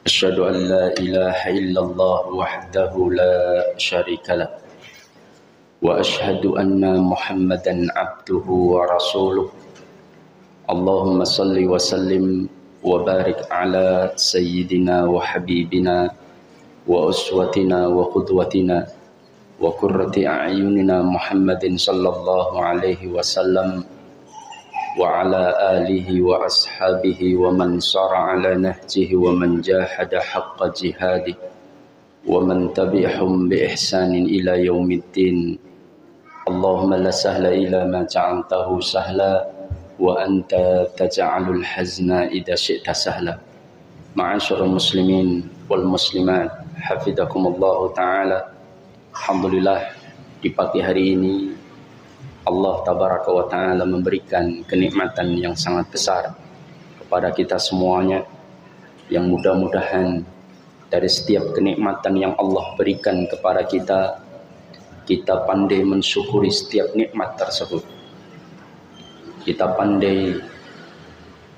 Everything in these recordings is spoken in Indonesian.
أشهد أن لا إله إلا الله وحده لا شريك له وأشهد أن محمدا عبده ورسوله اللهم صل وسلم وبارك على سيدنا وحبيبنا وأسوتنا وقدوتنا وقرة أعيننا محمد صلى الله عليه وسلم وعلى آله وأصحابه ومن صار على نهجه ومن جاهد حق جهاده ومن تبعهم بإحسان إلى يوم الدين. اللهم لا سهل إلا ما جعلته سهلا وأنت تجعل الحزن إذا شئت سهلا. معاشر المسلمين والmuslimat, hafizakumullah ta'ala. Alhamdulillah, di pagi hari ini Allah tabaraka wa ta'ala memberikan kenikmatan yang sangat besar kepada kita semuanya, yang mudah-mudahan dari setiap kenikmatan yang Allah berikan kepada kita, kita pandai mensyukuri setiap nikmat tersebut. Kita pandai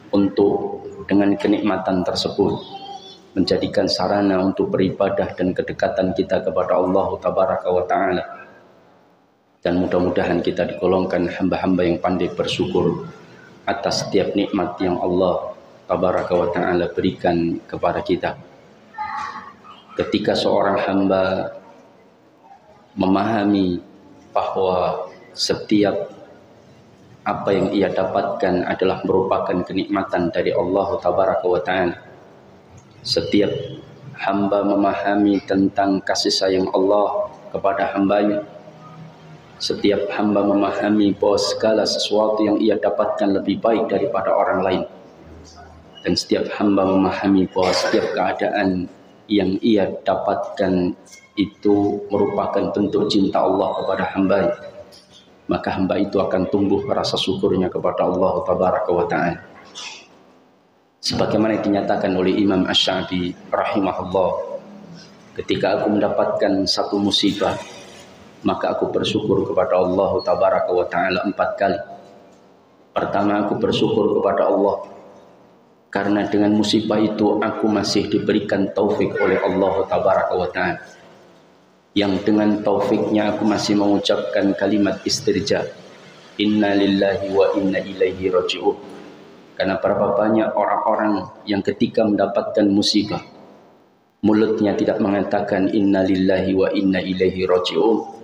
untuk dengan kenikmatan tersebut menjadikan sarana untuk beribadah dan kedekatan kita kepada Allah tabaraka wa ta'ala. Dan mudah-mudahan kita digolongkan hamba-hamba yang pandai bersyukur atas setiap nikmat yang Allah tabaraka wa ta'ala berikan kepada kita. Ketika seorang hamba memahami bahwa setiap apa yang ia dapatkan adalah merupakan kenikmatan dari Allah tabaraka wa ta'ala, setiap hamba memahami tentang kasih sayang Allah kepada hambanya, setiap hamba memahami bahwa segala sesuatu yang ia dapatkan lebih baik daripada orang lain, dan setiap hamba memahami bahwa setiap keadaan yang ia dapatkan itu merupakan bentuk cinta Allah kepada hambanya, maka hamba itu akan tumbuh rasa syukurnya kepada Allah tabaraka wa ta'ala. Sebagaimana dinyatakan oleh Imam Asy-Sya'bi rahimahullah, ketika aku mendapatkan satu musibah, maka aku bersyukur kepada Allah tabaraka wa ta'ala 4 kali. Pertama, aku bersyukur kepada Allah karena dengan musibah itu aku masih diberikan taufik oleh Allah tabaraka wa ta'ala, yang dengan taufiknya aku masih mengucapkan kalimat istirja, inna lillahi wa inna ilaihi raji'un. Karena berapa banyak orang-orang yang ketika mendapatkan musibah, mulutnya tidak mengatakan inna lillahi wa inna ilaihi raji'un,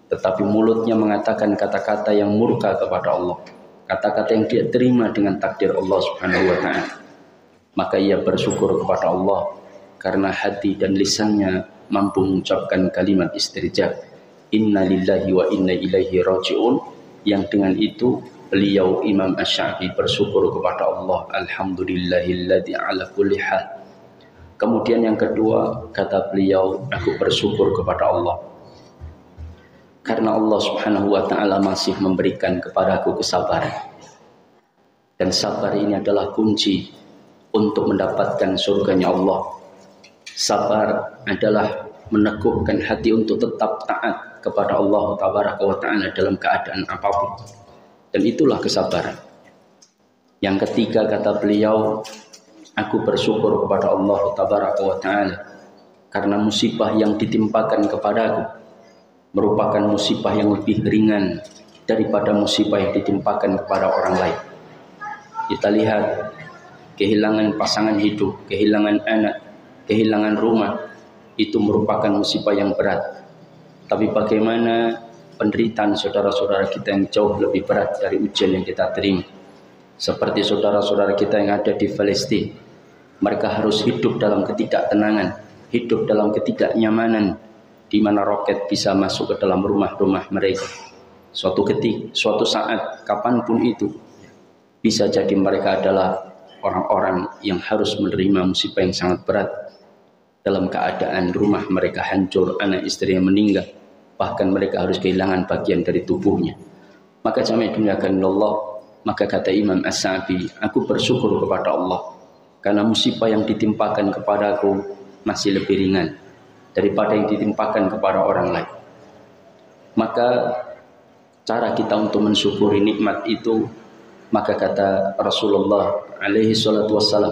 tetapi mulutnya mengatakan kata-kata yang murka kepada Allah, kata-kata yang tidak terima dengan takdir Allah subhanahu wa ta'ala. Maka ia bersyukur kepada Allah karena hati dan lisannya mampu mengucapkan kalimat istirja, inna lillahi wa inna ilaihi raji'un, yang dengan itu beliau Imam Asy-Sya'bi bersyukur kepada Allah, alhamdulillahilladzi ala kulli hal. Kemudian yang kedua, kata beliau, aku bersyukur kepada Allah karena Allah subhanahu wa ta'ala masih memberikan kepadaku kesabaran, dan sabar ini adalah kunci untuk mendapatkan surganya Allah. Sabar adalah meneguhkan hati untuk tetap taat kepada Allah tabaraka wa ta'ala dalam keadaan apapun, dan itulah kesabaran. Yang ketiga, kata beliau, aku bersyukur kepada Allah tabaraka wa ta'ala karena musibah yang ditimpakan kepadaku merupakan musibah yang lebih ringan daripada musibah yang ditimpakan kepada orang lain. Kita lihat, kehilangan pasangan hidup, kehilangan anak, kehilangan rumah, itu merupakan musibah yang berat. Tapi bagaimana penderitaan saudara-saudara kita yang jauh lebih berat dari ujian yang kita terima, seperti saudara-saudara kita yang ada di Palestina. Mereka harus hidup dalam ketidaktenangan, hidup dalam ketidaknyamanan, di mana roket bisa masuk ke dalam rumah-rumah mereka. Suatu saat, kapanpun itu, bisa jadi mereka adalah orang-orang yang harus menerima musibah yang sangat berat, dalam keadaan rumah mereka hancur, anak istri yang meninggal, bahkan mereka harus kehilangan bagian dari tubuhnya. Maka jamaah dimuliakan Allah, maka kata Imam Asy-Sya'bi, aku bersyukur kepada Allah karena musibah yang ditimpakan kepadaku masih lebih ringan daripada yang ditimpakan kepada orang lain. Maka cara kita untuk mensyukuri nikmat itu, maka kata Rasulullah alaihi salatu wassalam,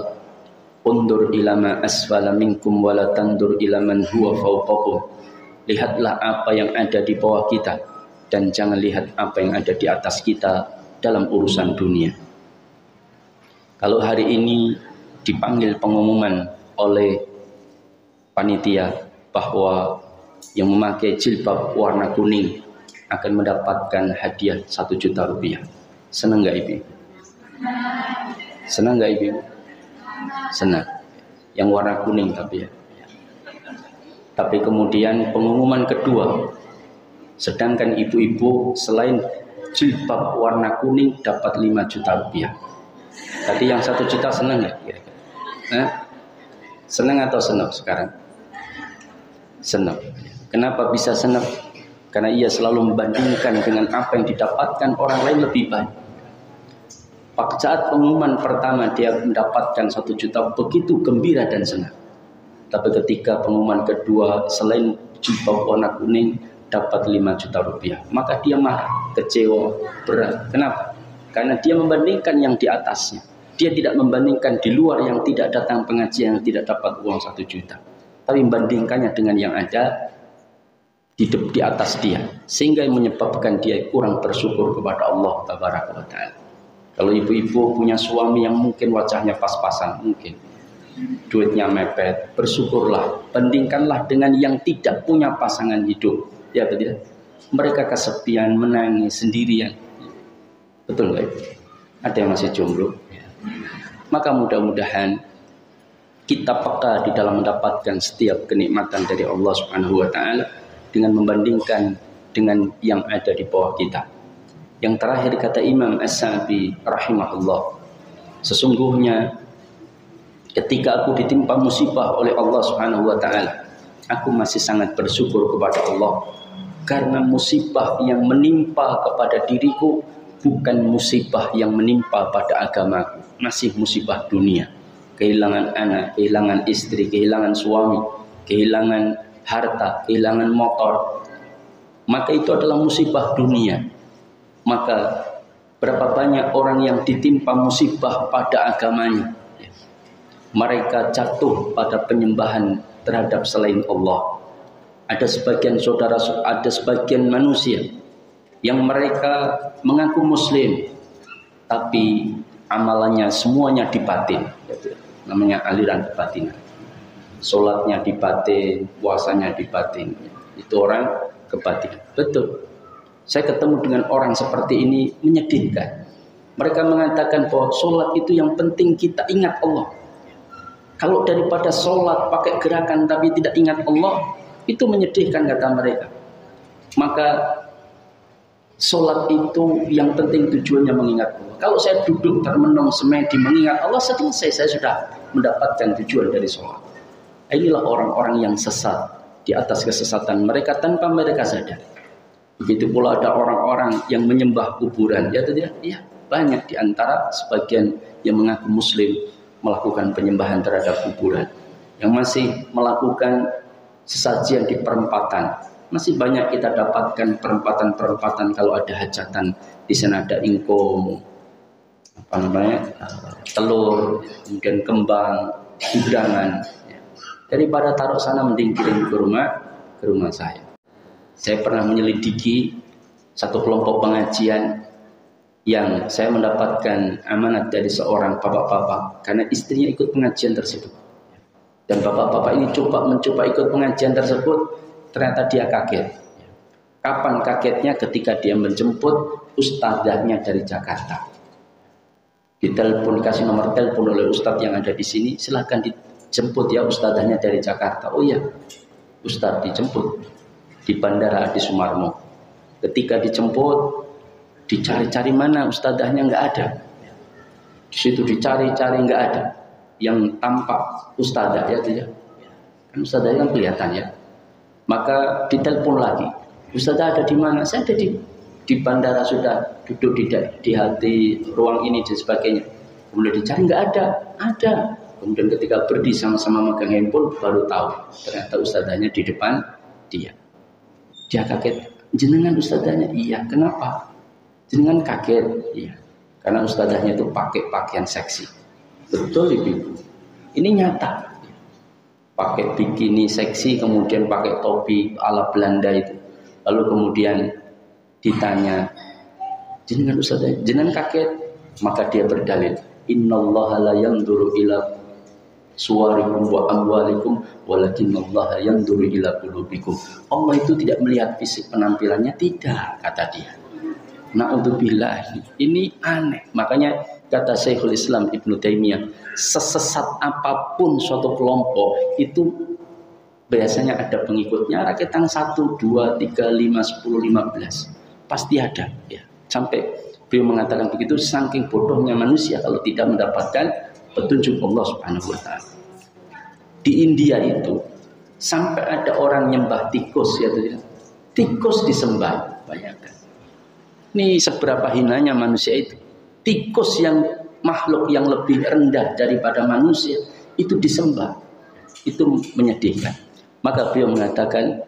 Undur ila ma asfala minkum wa la tandur ila man huwa fawqakum. Lihatlah apa yang ada di bawah kita dan jangan lihat apa yang ada di atas kita dalam urusan dunia. Kalau hari ini dipanggil pengumuman oleh panitia bahwa yang memakai jilbab warna kuning akan mendapatkan hadiah 1 juta rupiah. Senang nggak Ibu? Senang nggak Ibu? Senang. Yang warna kuning tapi ya. Tapi kemudian pengumuman kedua, sedangkan ibu-ibu selain jilbab warna kuning dapat 5 juta rupiah. Tadi yang 1 juta senang nggak? Senang atau senang sekarang? Senang. Kenapa bisa senang? Karena ia selalu membandingkan dengan apa yang didapatkan orang lain lebih baik. Pada saat pengumuman pertama dia mendapatkan 1 juta, begitu gembira dan senang. Tapi ketika pengumuman kedua selain jilbab warna kuning dapat 5 juta rupiah, maka dia marah, kecewa, berat. Kenapa? Karena dia membandingkan yang di atasnya. Dia tidak membandingkan di luar yang tidak datang pengajian, yang tidak dapat uang 1 juta. Tapi membandingkannya dengan yang ada di atas dia, sehingga menyebabkan dia kurang bersyukur kepada Allah Tabaraka wa Ta'ala. Kalau ibu-ibu punya suami yang mungkin wajahnya pas-pasan, mungkin duitnya mepet, bersyukurlah, bandingkanlah dengan yang tidak punya pasangan hidup, ya betul. Mereka kesepian, menangis sendirian, betul nggak? Ada yang masih jomblo, maka mudah-mudahan kita peka di dalam mendapatkan setiap kenikmatan dari Allah Subhanahu wa Ta'ala dengan membandingkan dengan yang ada di bawah kita. Yang terakhir kata Imam As-Sa'di rahimahullah, sesungguhnya ketika aku ditimpa musibah oleh Allah Subhanahu wa Ta'ala, aku masih sangat bersyukur kepada Allah, karena musibah yang menimpa kepada diriku bukan musibah yang menimpa pada agamaku, masih musibah dunia. Kehilangan anak, kehilangan istri, kehilangan suami, kehilangan harta, kehilangan motor, maka itu adalah musibah dunia. Maka berapa banyak orang yang ditimpa musibah pada agamanya, mereka jatuh pada penyembahan terhadap selain Allah. Ada sebagian saudara, ada sebagian manusia yang mereka mengaku muslim, tapi amalannya semuanya di batin, namanya aliran kebatinan. Sholatnya di batin, puasanya di batin, itu orang kebatinan. Betul. Saya ketemu dengan orang seperti ini, menyedihkan. Mereka mengatakan bahwa sholat itu yang penting kita ingat Allah. Kalau daripada sholat pakai gerakan tapi tidak ingat Allah, itu menyedihkan kata mereka. Maka sholat itu yang penting tujuannya mengingat Allah. Kalau saya duduk termenung semedi mengingat Allah, selesai, saya sudah mendapatkan tujuan dari sholat. Inilah orang-orang yang sesat di atas kesesatan mereka tanpa mereka sadar. Begitu pula ada orang-orang yang menyembah kuburan, ya tidak? Ya, banyak di antara sebagian yang mengaku muslim melakukan penyembahan terhadap kuburan, yang masih melakukan sesajian di perempatan. Masih banyak kita dapatkan perempatan-perempatan kalau ada hajatan, di sana ada ingkung, telur, kemudian kembang, hidangan. Daripada taruh sana mending kirim ke rumah saya. Saya pernah menyelidiki satu kelompok pengajian yang saya mendapatkan amanat dari seorang bapak-bapak karena istrinya ikut pengajian tersebut. Dan bapak-bapak ini mencoba ikut pengajian tersebut, ternyata dia kaget. Kapan kagetnya? Ketika dia menjemput ustadzahnya dari Jakarta. Ditelepon, kasih nomor telepon oleh ustadz yang ada di sini, silahkan dijemput ya ustadzahnya dari Jakarta. Oh iya, ustadz dijemput di Bandara Adi Sumarmo. Ketika dijemput, dicari-cari mana ustadzahnya, nggak ada. Di situ dicari-cari nggak ada. Yang tampak ustadzah ya tidak. Kan ustadzahnya kan kelihatan ya. Maka ditelepon lagi. Ustadzah ada di mana? Saya ada di bandara, sudah duduk di hati ruang ini dan sebagainya. Kemudian dicari nggak ada. Ada. Kemudian ketika berdiri sama-sama megang handphone baru tahu ternyata ustadzahnya di depan dia. Dia kaget, jenengan ustadzahnya? Iya, kenapa? Jenengan kaget? Iya, karena ustadzahnya itu pakai pakaian seksi. Betul ibu. Ini nyata. Pakai bikini seksi, kemudian pakai topi ala Belanda itu. Lalu kemudian ditanya, jenengan Ustaz, jenengan kaget? Maka dia berdalil, innallaha la yanzuru ila suwarikum wa amwalikum walakinallaha yanzuru ila qulubikum. Allah itu tidak melihat fisik penampilannya, tidak, kata dia. Na'udzubillah, ini aneh. Makanya kata Syekhul Islam Ibnu Taimiyah, sesesat apapun suatu kelompok itu biasanya ada pengikutnya, rakitan 1, 2, 3, 5, 10, 15 pasti ada ya. Sampai beliau mengatakan begitu, saking bodohnya manusia kalau tidak mendapatkan petunjuk Allah Subhanahu wa taala. Di India itu sampai ada orang nyembah tikus ya, tikus disembah, bayangkan. Ini seberapa hinanya manusia itu. Tikus yang makhluk yang lebih rendah daripada manusia itu disembah. Itu menyedihkan. Maka beliau mengatakan,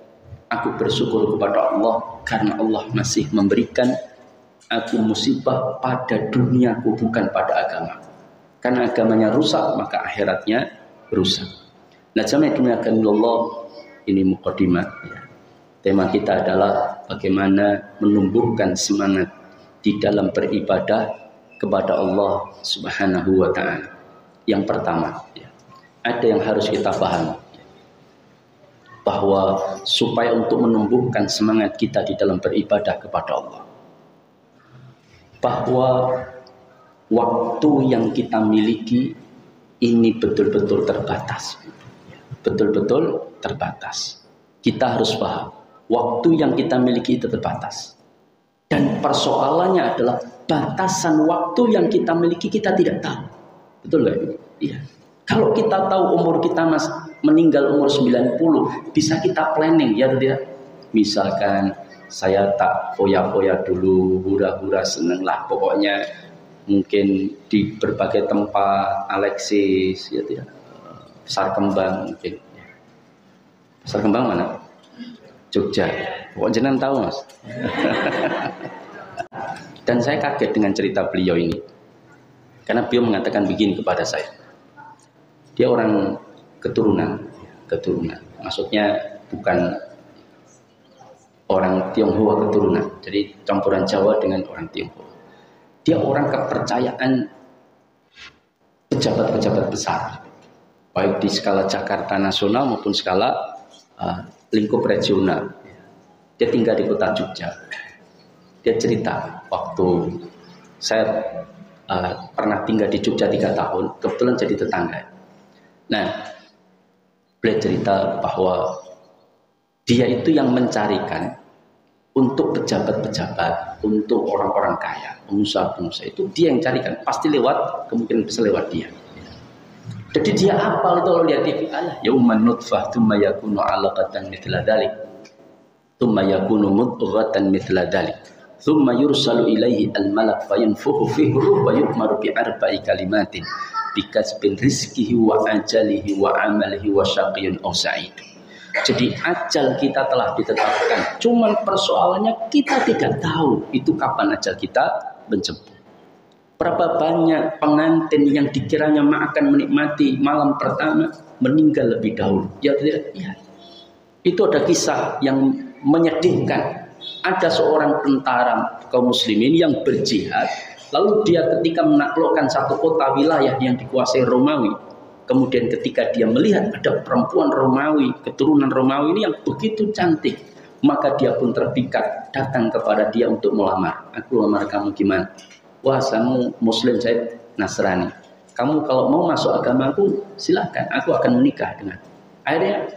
aku bersyukur kepada Allah karena Allah masih memberikan aku musibah pada duniaku, bukan pada agama. Karena agamanya rusak, maka akhiratnya rusak. Nah, jamaah dimuliakan Allah, ini mukadimah ya. Tema kita adalah bagaimana menumbuhkan semangat di dalam beribadah kepada Allah Subhanahu wa taala. Yang pertama, ya, ada yang harus kita pahami, bahwa supaya untuk menumbuhkan semangat kita di dalam beribadah kepada Allah, bahwa waktu yang kita miliki ini betul-betul terbatas. Betul-betul terbatas. Kita harus paham, waktu yang kita miliki itu terbatas. Dan persoalannya adalah batasan waktu yang kita miliki kita tidak tahu. Betul nggak? Iya. Kalau kita tahu umur kita meninggal umur 90, bisa kita planning ya tidak? Misalkan saya tak foya-foya dulu, hura-hura seneng lah, pokoknya mungkin di berbagai tempat, Alexis ya tidak? Pasar Kembang mungkin. Pasar Kembang mana? Jogja. Kok jenengan tahu Mas? Dan saya kaget dengan cerita beliau ini. Karena beliau mengatakan begini kepada saya. Dia orang keturunan. Maksudnya bukan orang Tionghoa keturunan. Jadi campuran Jawa dengan orang Tionghoa. Dia orang kepercayaan pejabat-pejabat besar. Baik di skala Jakarta nasional maupun skala lingkup regional. Dia tinggal di kota Jogja. Dia cerita, waktu saya pernah tinggal di Jogja 3 tahun, kebetulan jadi tetangga. Nah, beliau cerita bahwa dia itu yang mencarikan untuk pejabat-pejabat, untuk orang-orang kaya, pengusaha-pengusaha, itu dia yang carikan. Pasti lewat, kemungkinan bisa lewat dia. Jadi dia hafal itu kalau lihat TV, yauman nutfah thumma yakunu 'alaqatan mithla dzalik. Thumma yakunu mudghatan mithla dzalik. Thumma yursalu ilaihi al-malak fayanfukhu fihi wa yu'maru bi arba'i kalimatin bikasbin rizqihi wa ajalihi wa amalihi wa syaqiyyun aw sa'id. Jadi ajal kita telah ditetapkan. Cuman persoalannya kita tidak tahu itu kapan ajal kita menjemput. Berapa banyak pengantin yang dikiranya akan menikmati malam pertama meninggal lebih dahulu. Ya tidak? Ya. Itu ada kisah yang menyedihkan. Ada seorang tentara kaum muslimin yang berjihad, lalu dia ketika menaklukkan satu kota wilayah yang dikuasai Romawi, kemudian ketika dia melihat ada perempuan Romawi, keturunan Romawi ini yang begitu cantik, maka dia pun terpikat datang kepada dia untuk melamar. Aku lamar kamu gimana? Wah, kamu muslim, saya Nasrani. Kamu kalau mau masuk agamaku silakan, aku akan menikah dengan. Akhirnya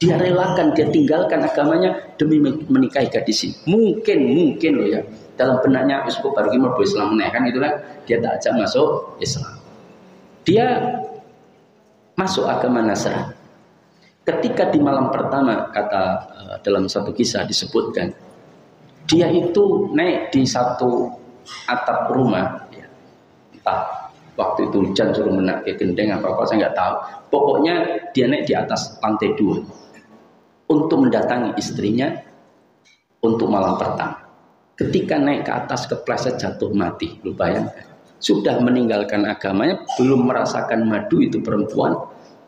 dia relakan, dia tinggalkan agamanya demi menikahi gadis ini. Mungkin loh ya, dalam benaknya Uskup baru gimana Islam kan itu kan, dia tak ajak masuk Islam. Dia masuk agama Nasrani. Ketika di malam pertama, kata dalam satu kisah disebutkan, dia itu naik di satu atap rumah, ya. Entah waktu itu hujan suruh menaiki gendeng apa saya nggak tahu. Pokoknya dia naik di atas lantai 2 untuk mendatangi istrinya untuk malam pertama. Ketika naik ke atas kepleset jatuh mati, lu bayangkan. sudah meninggalkan agamanya, belum merasakan madu itu perempuan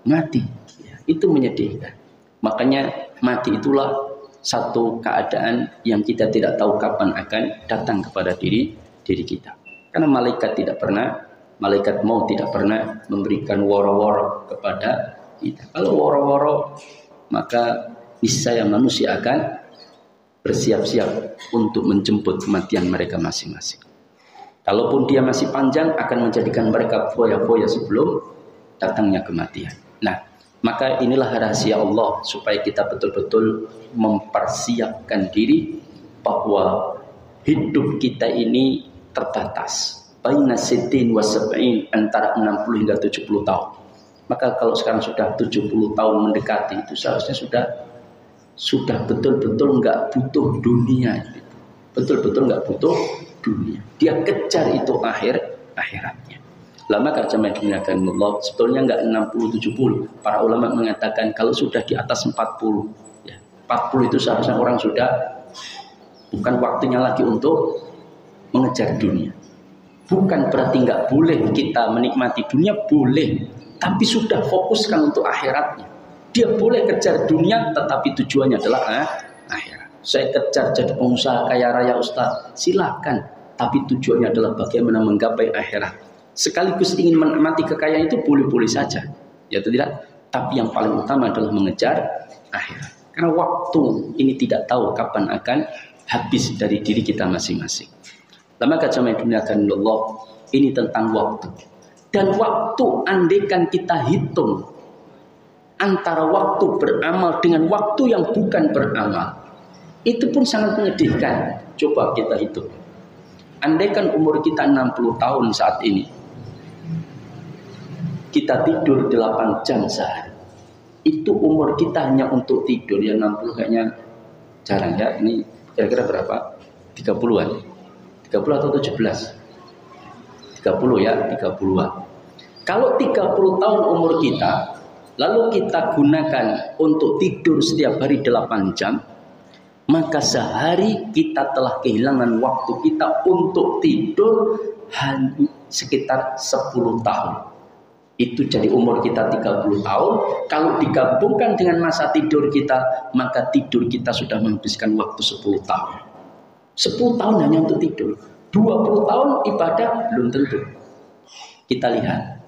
mati. Ya, itu menyedihkan. Makanya mati itulah satu keadaan yang kita tidak tahu kapan akan datang kepada diri kita. Karena malaikat maut tidak pernah memberikan woro-woro kepada kita. Kalau woro-woro, maka niscaya manusia akan bersiap-siap untuk menjemput kematian mereka masing-masing. Kalaupun dia masih panjang, akan menjadikan mereka foya-foya sebelum datangnya kematian. Nah, maka inilah rahasia Allah supaya kita betul-betul mempersiapkan diri bahwa hidup kita ini terbatas. Baina sittin wa sab'in, antara 60 hingga 70 tahun. Maka kalau sekarang sudah 70 tahun mendekati, itu seharusnya sudah betul-betul nggak butuh dunia. Betul-betul nggak butuh dunia. Dia kejar itu akhiratnya. Lama kerja menyediakan Allah sebetulnya nggak 60-70. Para ulama mengatakan kalau sudah di atas 40, ya, 40 itu seharusnya orang sudah bukan waktunya lagi untuk mengejar dunia. Bukan berarti nggak boleh kita menikmati dunia, boleh, tapi sudah fokuskan untuk akhiratnya. Dia boleh kejar dunia, tetapi tujuannya adalah akhirat. Saya kejar jadi pengusaha kaya raya Ustaz, silakan, tapi tujuannya adalah bagaimana menggapai akhirat. Sekaligus ingin menikmati kekayaan itu boleh-boleh saja, ya atau tidak? Tapi yang paling utama adalah mengejar akhirat. Karena waktu ini tidak tahu kapan akan habis dari diri kita masing-masing. Lama kaca menyediakan Allah, ini tentang waktu. Dan waktu andaikan kita hitung antara waktu beramal dengan waktu yang bukan beramal, itu pun sangat menyedihkan. Coba kita hitung. Andaikan umur kita 60 tahun saat ini, kita tidur 8 jam sehari, itu umur kita hanya untuk tidur. Ya 60 kayaknya jarang ya. Ini kira-kira berapa? 30-an. 30 atau 17? 30 ya, 30-an. Kalau 30 tahun umur kita, lalu kita gunakan untuk tidur setiap hari 8 jam, maka sehari kita telah kehilangan waktu kita untuk tidur hanya sekitar 10 tahun. Itu jadi umur kita 30 tahun. Kalau digabungkan dengan masa tidur kita, maka tidur kita sudah menghabiskan waktu 10 tahun. 10 tahun hanya untuk tidur. 20 tahun ibadah belum tentu. Kita lihat.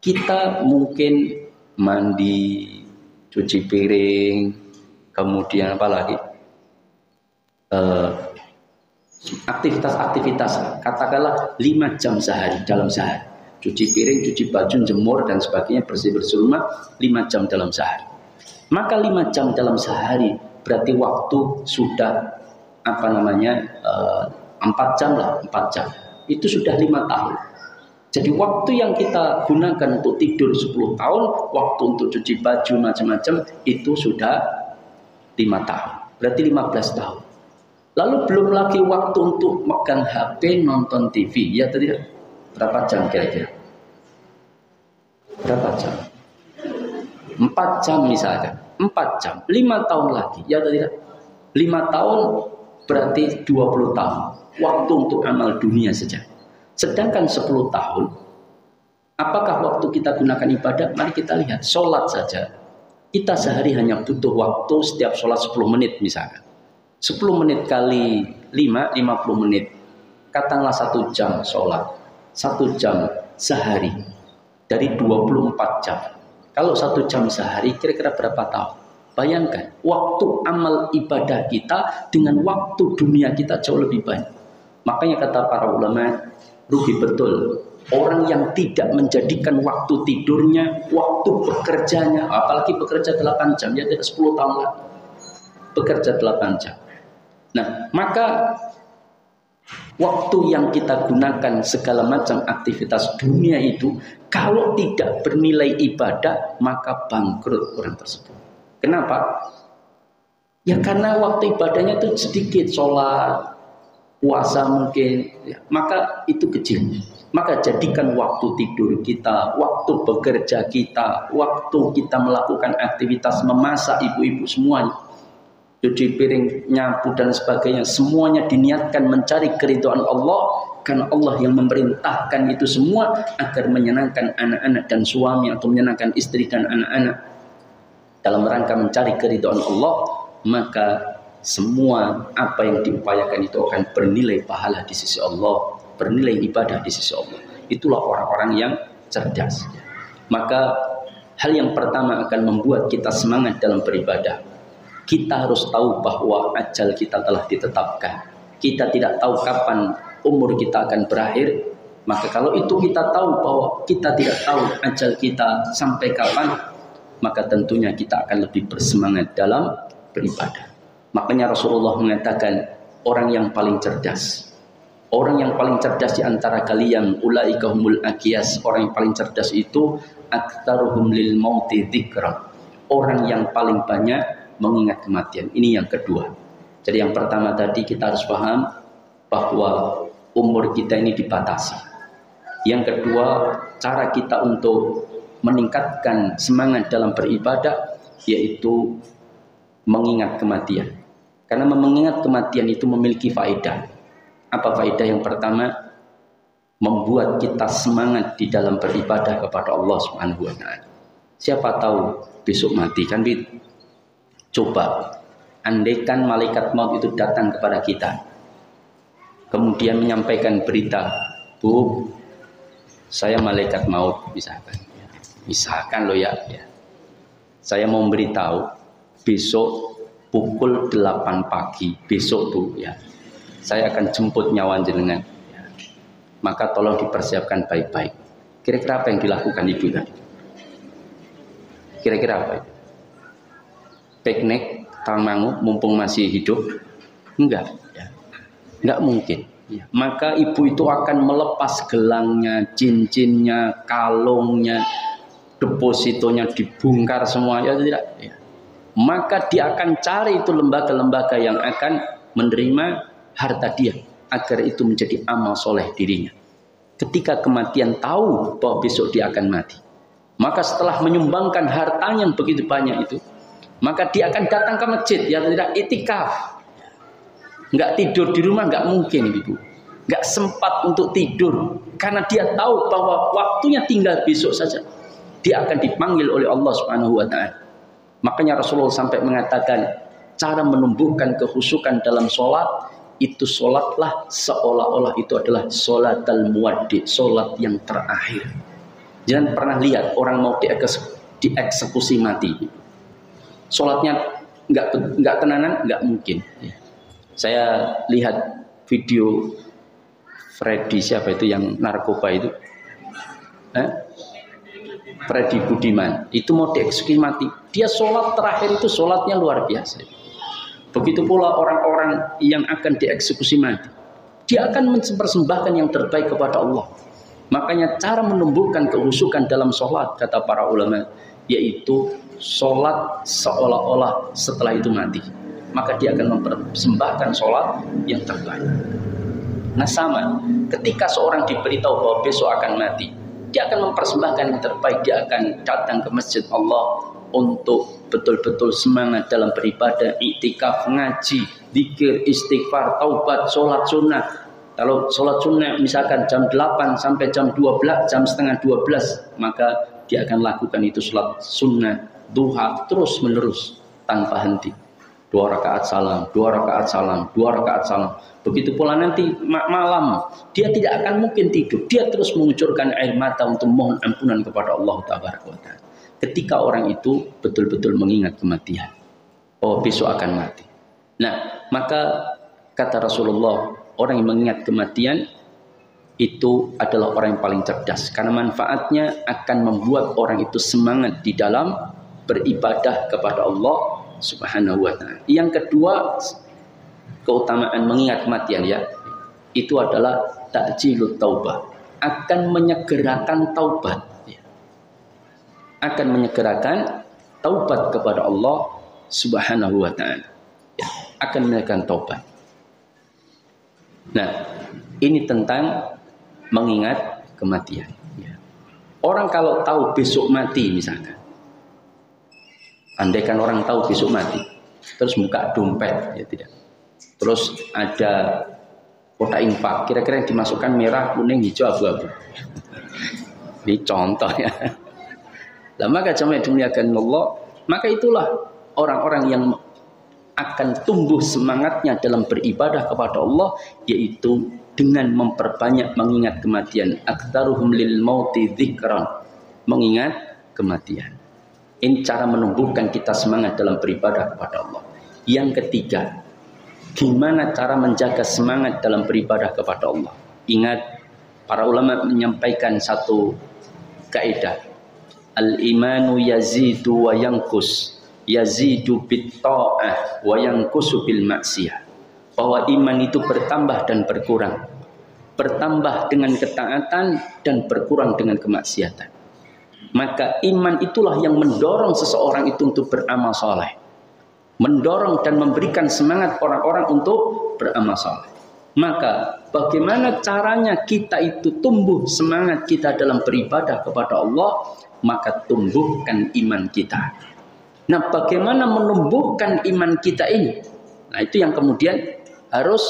Kita mungkin mandi, cuci piring, kemudian apa lagi? Aktivitas-aktivitas, katakanlah 5 jam sehari dalam sehari. Cuci piring, cuci baju, jemur dan sebagainya, bersih-bersih rumah 5 jam dalam sehari. Maka 5 jam dalam sehari berarti waktu sudah 4 jam lah, 4 jam. Itu sudah 5 tahun. Jadi waktu yang kita gunakan untuk tidur 10 tahun, waktu untuk cuci baju macam-macam itu sudah 5 tahun. Berarti 15 tahun. Lalu belum lagi waktu untuk megang HP, nonton TV. Ya tadi berapa jam kira-kira? Berapa jam? 4 jam misalkan. 4 jam. 5 tahun lagi. Ya atau tidak? 5 tahun berarti 20 tahun. Waktu untuk amal dunia saja. Sedangkan 10 tahun, apakah waktu kita gunakan ibadah? Mari kita lihat, sholat saja. Kita sehari hanya butuh waktu setiap sholat 10 menit misalkan. 10 menit kali 5, 50 menit. Katakanlah 1 jam sholat. 1 jam sehari. Dari 24 jam. Kalau 1 jam sehari, kira-kira berapa tahun? Bayangkan, waktu amal ibadah kita dengan waktu dunia kita jauh lebih banyak. Makanya kata para ulama, rugi betul orang yang tidak menjadikan waktu tidurnya, waktu bekerjanya, apalagi bekerja 8 jam, ya tidak 10 tahun lagi bekerja 8 jam. Nah, maka waktu yang kita gunakan segala macam aktivitas dunia itu, kalau tidak bernilai ibadah, maka bangkrut orang tersebut. Kenapa? Ya karena waktu ibadahnya itu sedikit, sholat, puasa mungkin, ya, maka itu kecil. Maka jadikan waktu tidur kita, waktu bekerja kita, waktu kita melakukan aktivitas memasak, ibu-ibu semuanya, cuci piring, nyapu dan sebagainya, semuanya diniatkan mencari keridhaan Allah. Karena Allah yang memerintahkan itu semua agar menyenangkan anak-anak dan suami atau menyenangkan istri dan anak-anak dalam rangka mencari keridhaan Allah, maka semua apa yang diupayakan itu akan bernilai pahala di sisi Allah, bernilai ibadah di sisi Allah. Itulah orang-orang yang cerdas. Maka hal yang pertama akan membuat kita semangat dalam beribadah, kita harus tahu bahwa ajal kita telah ditetapkan. Kita tidak tahu kapan umur kita akan berakhir. Maka kalau itu kita tahu bahwa kita tidak tahu ajal kita sampai kapan, maka tentunya kita akan lebih bersemangat dalam beribadah. Makanya Rasulullah mengatakan, orang yang paling cerdas, orang yang paling cerdas di antara kalian, ulaika humul aqyas, orang yang paling cerdas itu aktsaruhum lil mauti dzikra, orang yang paling banyak mengingat kematian. Ini yang kedua. Jadi yang pertama tadi kita harus paham bahwa umur kita ini dibatasi. Yang kedua, cara kita untuk meningkatkan semangat dalam beribadah yaitu mengingat kematian. Karena mengingat kematian itu memiliki faedah. Apa faedah yang pertama? Membuat kita semangat di dalam beribadah kepada Allah Subhanahu wa taala. Siapa tahu besok mati kan? Coba andaikan malaikat maut itu datang kepada kita, kemudian menyampaikan berita, Bu, saya malaikat maut, misalkan loh ya, saya mau beritahu besok pukul 8 pagi, besok Bu ya, saya akan jemput nyawa jenengan, maka tolong dipersiapkan baik-baik. Kira-kira apa yang dilakukan ibu tadi? Kira-kira apa? Piknik, tamangu, mumpung masih hidup? Enggak, enggak mungkin. Maka ibu itu akan melepas gelangnya, cincinnya, kalungnya, depositonya dibongkar semua, ya tidak? Maka dia akan cari itu lembaga-lembaga yang akan menerima harta dia, agar itu menjadi amal soleh dirinya. Ketika kematian tahu bahwa besok dia akan mati, maka setelah menyumbangkan hartanya yang begitu banyak itu, maka dia akan datang ke masjid, ya tidak, itikaf. Nggak tidur di rumah nggak mungkin ibu, nggak sempat untuk tidur, karena dia tahu bahwa waktunya tinggal besok saja. Dia akan dipanggil oleh Allah Subhanahu wa taala. Makanya Rasulullah sampai mengatakan, cara menumbuhkan kehusukan dalam sholat, itu sholatlah seolah-olah itu adalah sholat al-muwaddi, sholat yang terakhir. Jangan pernah lihat orang mau dieksekusi mati, sholatnya nggak tenanan, nggak mungkin. Saya lihat video Freddy, siapa itu yang narkoba itu, Freddy Budiman, itu mau dieksekusi mati. Dia sholat terakhir itu sholatnya luar biasa. Begitu pula orang-orang yang akan dieksekusi mati, dia akan mempersembahkan yang terbaik kepada Allah. Makanya cara menumbuhkan kehusukan dalam sholat, kata para ulama, yaitu sholat seolah-olah setelah itu mati. Maka dia akan mempersembahkan sholat yang terbaik. Nah sama, ketika seorang diberitahu bahwa besok akan mati, dia akan mempersembahkan yang terbaik. Dia akan datang ke masjid Allah untuk betul-betul semangat dalam beribadah, iktikaf, ngaji, zikir, istighfar, taubat, sholat sunnah. Kalau sholat sunnah misalkan jam 8 sampai jam 12, jam setengah 12, maka dia akan lakukan itu sholat sunnah, duha, terus menerus tanpa henti. 2 rakaat salam, 2 rakaat salam, 2 rakaat salam. Begitu pula nanti malam, dia tidak akan mungkin tidur. Dia terus mengucurkan air mata untuk mohon ampunan kepada Allah Taala. Ketika orang itu betul-betul mengingat kematian, oh besok akan mati. Nah, maka kata Rasulullah, orang yang mengingat kematian itu adalah orang yang paling cerdas, karena manfaatnya akan membuat orang itu semangat di dalam beribadah kepada Allah Subhanahu wa ta'ala. Yang kedua, keutamaan mengingat kematian ya, itu adalah ta'jilut taubah, akan menyegerakan taubat, akan menyegerakan taubat kepada Allah Subhanahu wa ta'ala, akan menyegerakan taubat. Nah, ini tentang mengingat kematian. Orang kalau tahu besok mati misalkan, andaikan orang tahu besok mati, terus buka dompet, ya tidak. Terus ada kotak infak, kira-kira yang dimasukkan merah, kuning, hijau, abu-abu. Ini contoh ya. Lah maka jamaah dimuliakan Allah, maka itulah orang-orang yang akan tumbuh semangatnya dalam beribadah kepada Allah, yaitu dengan memperbanyak mengingat kematian. Aktsaruhum lil mauti dzikran, mengingat kematian. Ini cara menumbuhkan kita semangat dalam beribadah kepada Allah. Yang ketiga, gimana cara menjaga semangat dalam beribadah kepada Allah? Ingat, para ulama menyampaikan satu kaidah. Al-imanu yazidu wa yanqus. Yazidu bit ta'ah wa yanqusu bil maksiyah. Bahwa iman itu bertambah dan berkurang. Bertambah dengan ketaatan dan berkurang dengan kemaksiatan. Maka iman itulah yang mendorong seseorang itu untuk beramal soleh. Mendorong dan memberikan semangat orang-orang untuk beramal soleh. Maka bagaimana caranya kita itu tumbuh semangat kita dalam beribadah kepada Allah? Maka tumbuhkan iman kita. Nah, bagaimana menumbuhkan iman kita ini? Nah, itu yang kemudian harus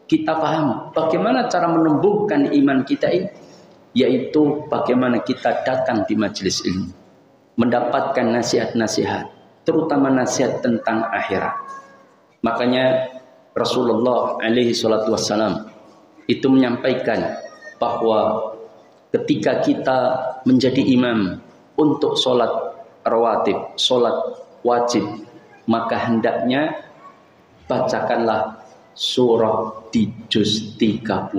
kita pahami. Bagaimana cara menumbuhkan iman kita ini? Yaitu bagaimana kita datang di majelis ilmu, mendapatkan nasihat-nasihat, terutama nasihat tentang akhirat. Makanya Rasulullah alaihi salatu wassalam itu menyampaikan bahwa ketika kita menjadi imam untuk sholat rawatib, sholat wajib, maka hendaknya bacakanlah surah di juz 30.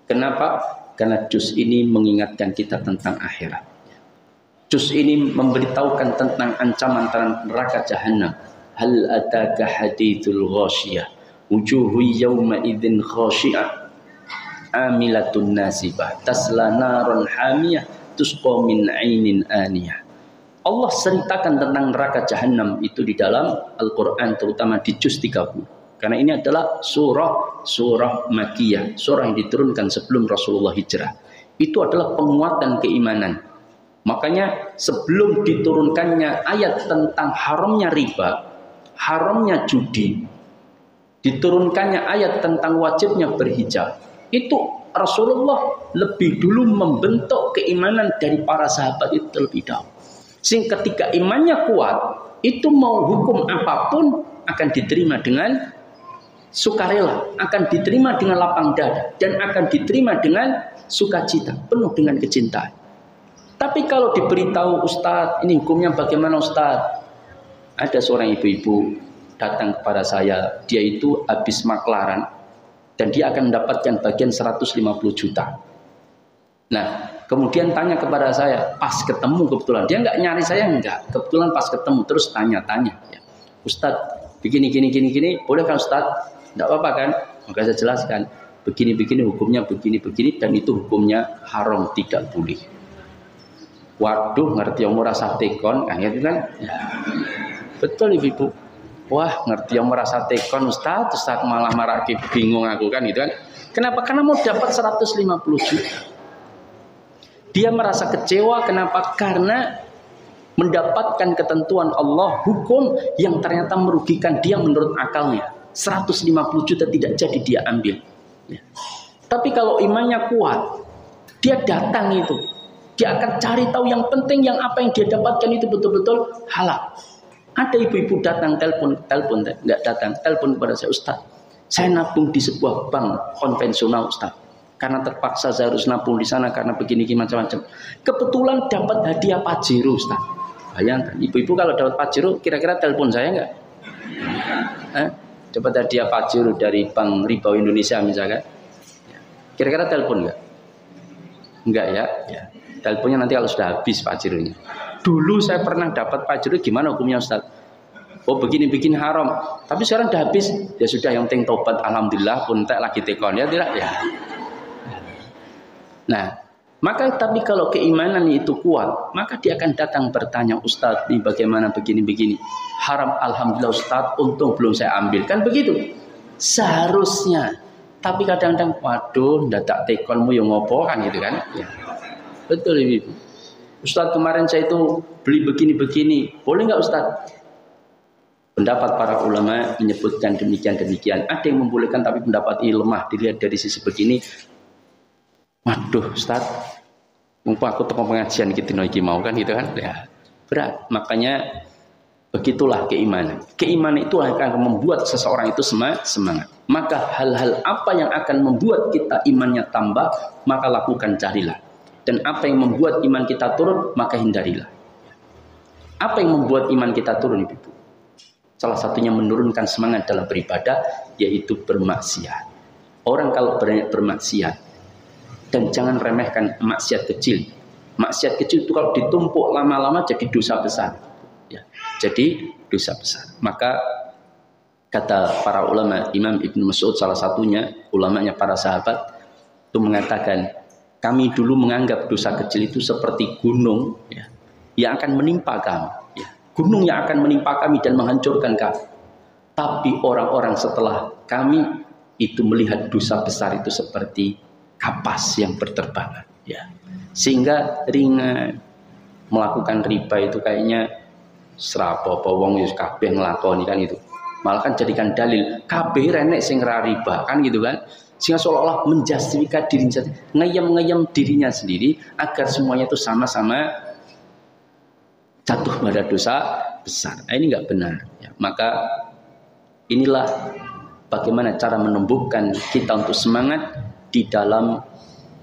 Kenapa? Karena juz ini mengingatkan kita tentang akhirat. Juz ini memberitahukan tentang ancaman neraka jahanam. Hal ataka hadithul ghashiyah, wujuhu yawma idzin khashi'ah, amilatun nasibah, tasla naran hamiyah, tusqa min 'ainin aniyah. Allah ceritakan tentang neraka jahanam itu di dalam Al-Quran, terutama di juz 30. Karena ini adalah surah Makkiyah, surah yang diturunkan sebelum Rasulullah hijrah. Itu adalah penguatan keimanan. Makanya sebelum diturunkannya ayat tentang haramnya riba, haramnya judi, diturunkannya ayat tentang wajibnya berhijab, itu Rasulullah lebih dulu membentuk keimanan dari para sahabat itu terlebih dahulu. Sehingga ketika imannya kuat, itu mau hukum apapun akan diterima dengan sukarela, akan diterima dengan lapang dada, dan akan diterima dengan sukacita, penuh dengan kecintaan. Tapi kalau diberitahu, Ustadz, ini hukumnya bagaimana Ustadz? Ada seorang ibu-ibu datang kepada saya, dia itu habis maklaran, dan dia akan mendapatkan bagian 150 juta. Nah, kemudian tanya kepada saya, pas ketemu kebetulan, dia nggak nyari saya, enggak, kebetulan pas ketemu, terus tanya-tanya, ya, Ustadz, begini, boleh kan Ustadz? Enggak apa-apa kan? Maka saya jelaskan, begini, hukumnya begini, dan itu hukumnya haram, tidak boleh. Waduh, ngerti yang merasa tekon, kan gitu kan? Ya. Betul ibu. Wah, ngerti yang merasa tekon, Ustadz malah marah, bingung aku kan, gitu kan? Kenapa? Karena mau dapat 150 juta. Dia merasa kecewa, kenapa? Karena mendapatkan ketentuan Allah, hukum yang ternyata merugikan dia menurut akalnya. 150 juta tidak jadi dia ambil. Ya. Tapi kalau imannya kuat, dia datang itu. Dia akan cari tahu yang penting, yang apa yang dia dapatkan itu betul-betul halal. Ada ibu-ibu datang, telepon, enggak datang, telepon kepada saya, Ustaz, saya nabung di sebuah bank konvensional Ustaz. Karena terpaksa saya harus nabung di sana karena begini macam-macam. Kebetulan dapat hadiah Pajero, Ustaz. Bayangkan, ibu-ibu kalau dapat Pajero, kira-kira telepon saya enggak? Dapat hadiah Pajero dari Bank Ribawi Indonesia misalkan. Kira-kira telepon enggak? Enggak ya? Ya. Teleponnya nanti kalau sudah habis Pajeronya. Dulu saya pernah dapat Pajero, gimana hukumnya Ustaz? Oh begini haram. Tapi sekarang sudah habis. Ya sudah, yang penting tobat, alhamdulillah, pun tak lagi tekon ya tidak ya. Nah, maka tapi kalau keimanan itu kuat, maka dia akan datang bertanya, Ustadz, ini bagaimana begini. Haram, alhamdulillah Ustadz, untung belum saya ambil. Kan begitu? Seharusnya. Tapi kadang-kadang, waduh, dadak tekonmu yang ngopo kan gitu kan? Ya. Betul ibu. Ustadz kemarin saya itu beli begini. Boleh nggak Ustadz? Pendapat para ulama menyebutkan demikian. Ada yang membolehkan tapi pendapat ini lemah dilihat dari sisi begini. Waduh, Ustaz, mumpung aku toko pengajian gitu iki mau kan gitu kan. Ya, berat. Makanya begitulah keimanan. Keimanan itu akan membuat seseorang itu semangat. Maka hal-hal apa yang akan membuat kita imannya tambah, maka lakukan, carilah. Dan apa yang membuat iman kita turun, maka hindarilah. Apa yang membuat iman kita turun, Ibu? Salah satunya menurunkan semangat dalam beribadah, yaitu bermaksiat. Orang kalau bermaksiat, dan jangan remehkan maksiat kecil. Maksiat kecil itu kalau ditumpuk lama-lama jadi dosa besar. Ya, jadi dosa besar. Maka kata para ulama, Imam Ibnu Mas'ud salah satunya, ulamanya para sahabat, itu mengatakan, kami dulu menganggap dosa kecil itu seperti gunung, ya, yang akan menimpa kami. Ya. Gunung yang akan menimpa kami dan menghancurkan kami. Tapi orang-orang setelah kami itu melihat dosa besar itu seperti kapas yang berterbangan. Ya. Sehingga ringan. Melakukan riba itu kayaknya serapo apa wong wis kabeh nglakoni kan itu. Malah kan jadikan dalil kabeh renek sing ra riba kan gitu kan. Sehingga seolah-olah menjustifikasi dirinya sendiri, ngeyem dirinya sendiri agar semuanya itu sama-sama jatuh pada dosa besar. Nah, ini nggak benar. Ya, maka inilah bagaimana cara menumbuhkan kita untuk semangat di dalam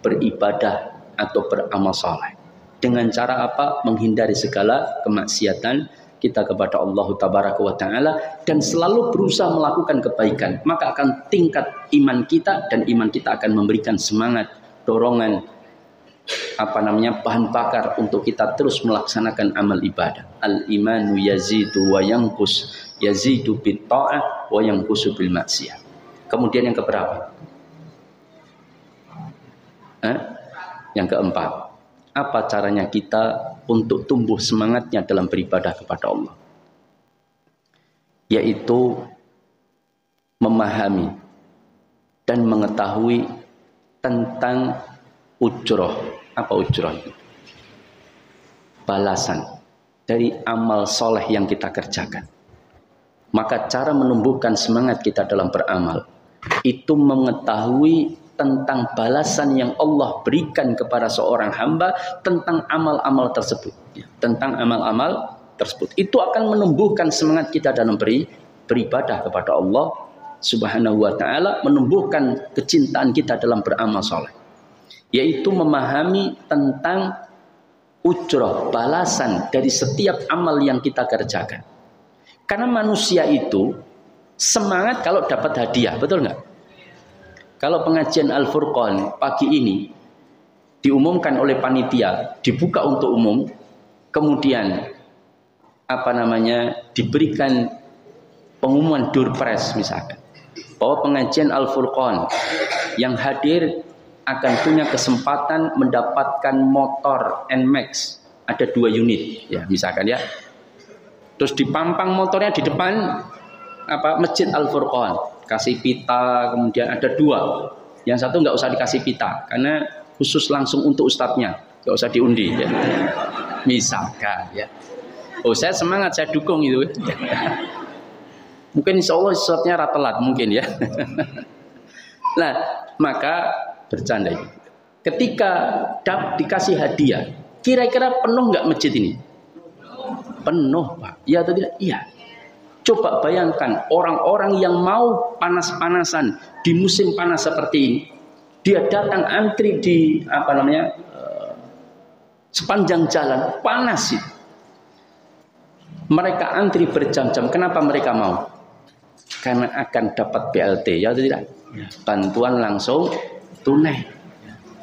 beribadah atau beramal saleh. Dengan cara apa? Menghindari segala kemaksiatan kita kepada Allah Tabaraka wa Ta'ala dan selalu berusaha melakukan kebaikan. Maka akan tingkat iman kita dan iman kita akan memberikan semangat, dorongan, bahan bakar untuk kita terus melaksanakan amal ibadah. Al-imanu yazidu wa yanqus, yazidu bit ta'ah wa yanqusu bil maksiyah. Kemudian yang keberapa? Yang keempat, apa caranya kita untuk tumbuh semangatnya dalam beribadah kepada Allah? Yaitu memahami dan mengetahui tentang ujroh. Apa ujroh itu? Balasan dari amal soleh yang kita kerjakan. Maka cara menumbuhkan semangat kita dalam beramal itu mengetahui tentang balasan yang Allah berikan kepada seorang hamba tentang amal-amal tersebut. Tentang amal-amal tersebut. Itu akan menumbuhkan semangat kita dalam beribadah kepada Allah Subhanahu wa Ta'ala, menumbuhkan kecintaan kita dalam beramal soleh. Yaitu memahami tentang ujroh, balasan dari setiap amal yang kita kerjakan. Karena manusia itu semangat kalau dapat hadiah, betul nggak? Kalau pengajian Al-Furqan pagi ini diumumkan oleh panitia, dibuka untuk umum, kemudian diberikan pengumuman door prize misalkan, bahwa pengajian Al-Furqan yang hadir akan punya kesempatan mendapatkan motor NMAX, ada 2 unit ya misalkan ya. Terus dipampang motornya di depan Masjid Al-Furqan, kasih pita, kemudian ada 2. Yang satu nggak usah dikasih pita karena khusus langsung untuk ustadznya, nggak usah diundi ya. Misalkan ya. Oh, saya semangat, saya dukung itu. Mungkin insya Allah ustadznya ratelat mungkin ya. Nah, maka bercanda itu. Ketika dikasih hadiah, kira-kira penuh nggak masjid ini? Penuh, Pak. Iya atau tidak? Iya. Coba bayangkan orang-orang yang mau panas-panasan di musim panas seperti ini, dia datang antri di sepanjang jalan panas itu. Mereka antri berjam-jam. Kenapa mereka mau? Karena akan dapat BLT, ya atau tidak? Bantuan langsung tunai.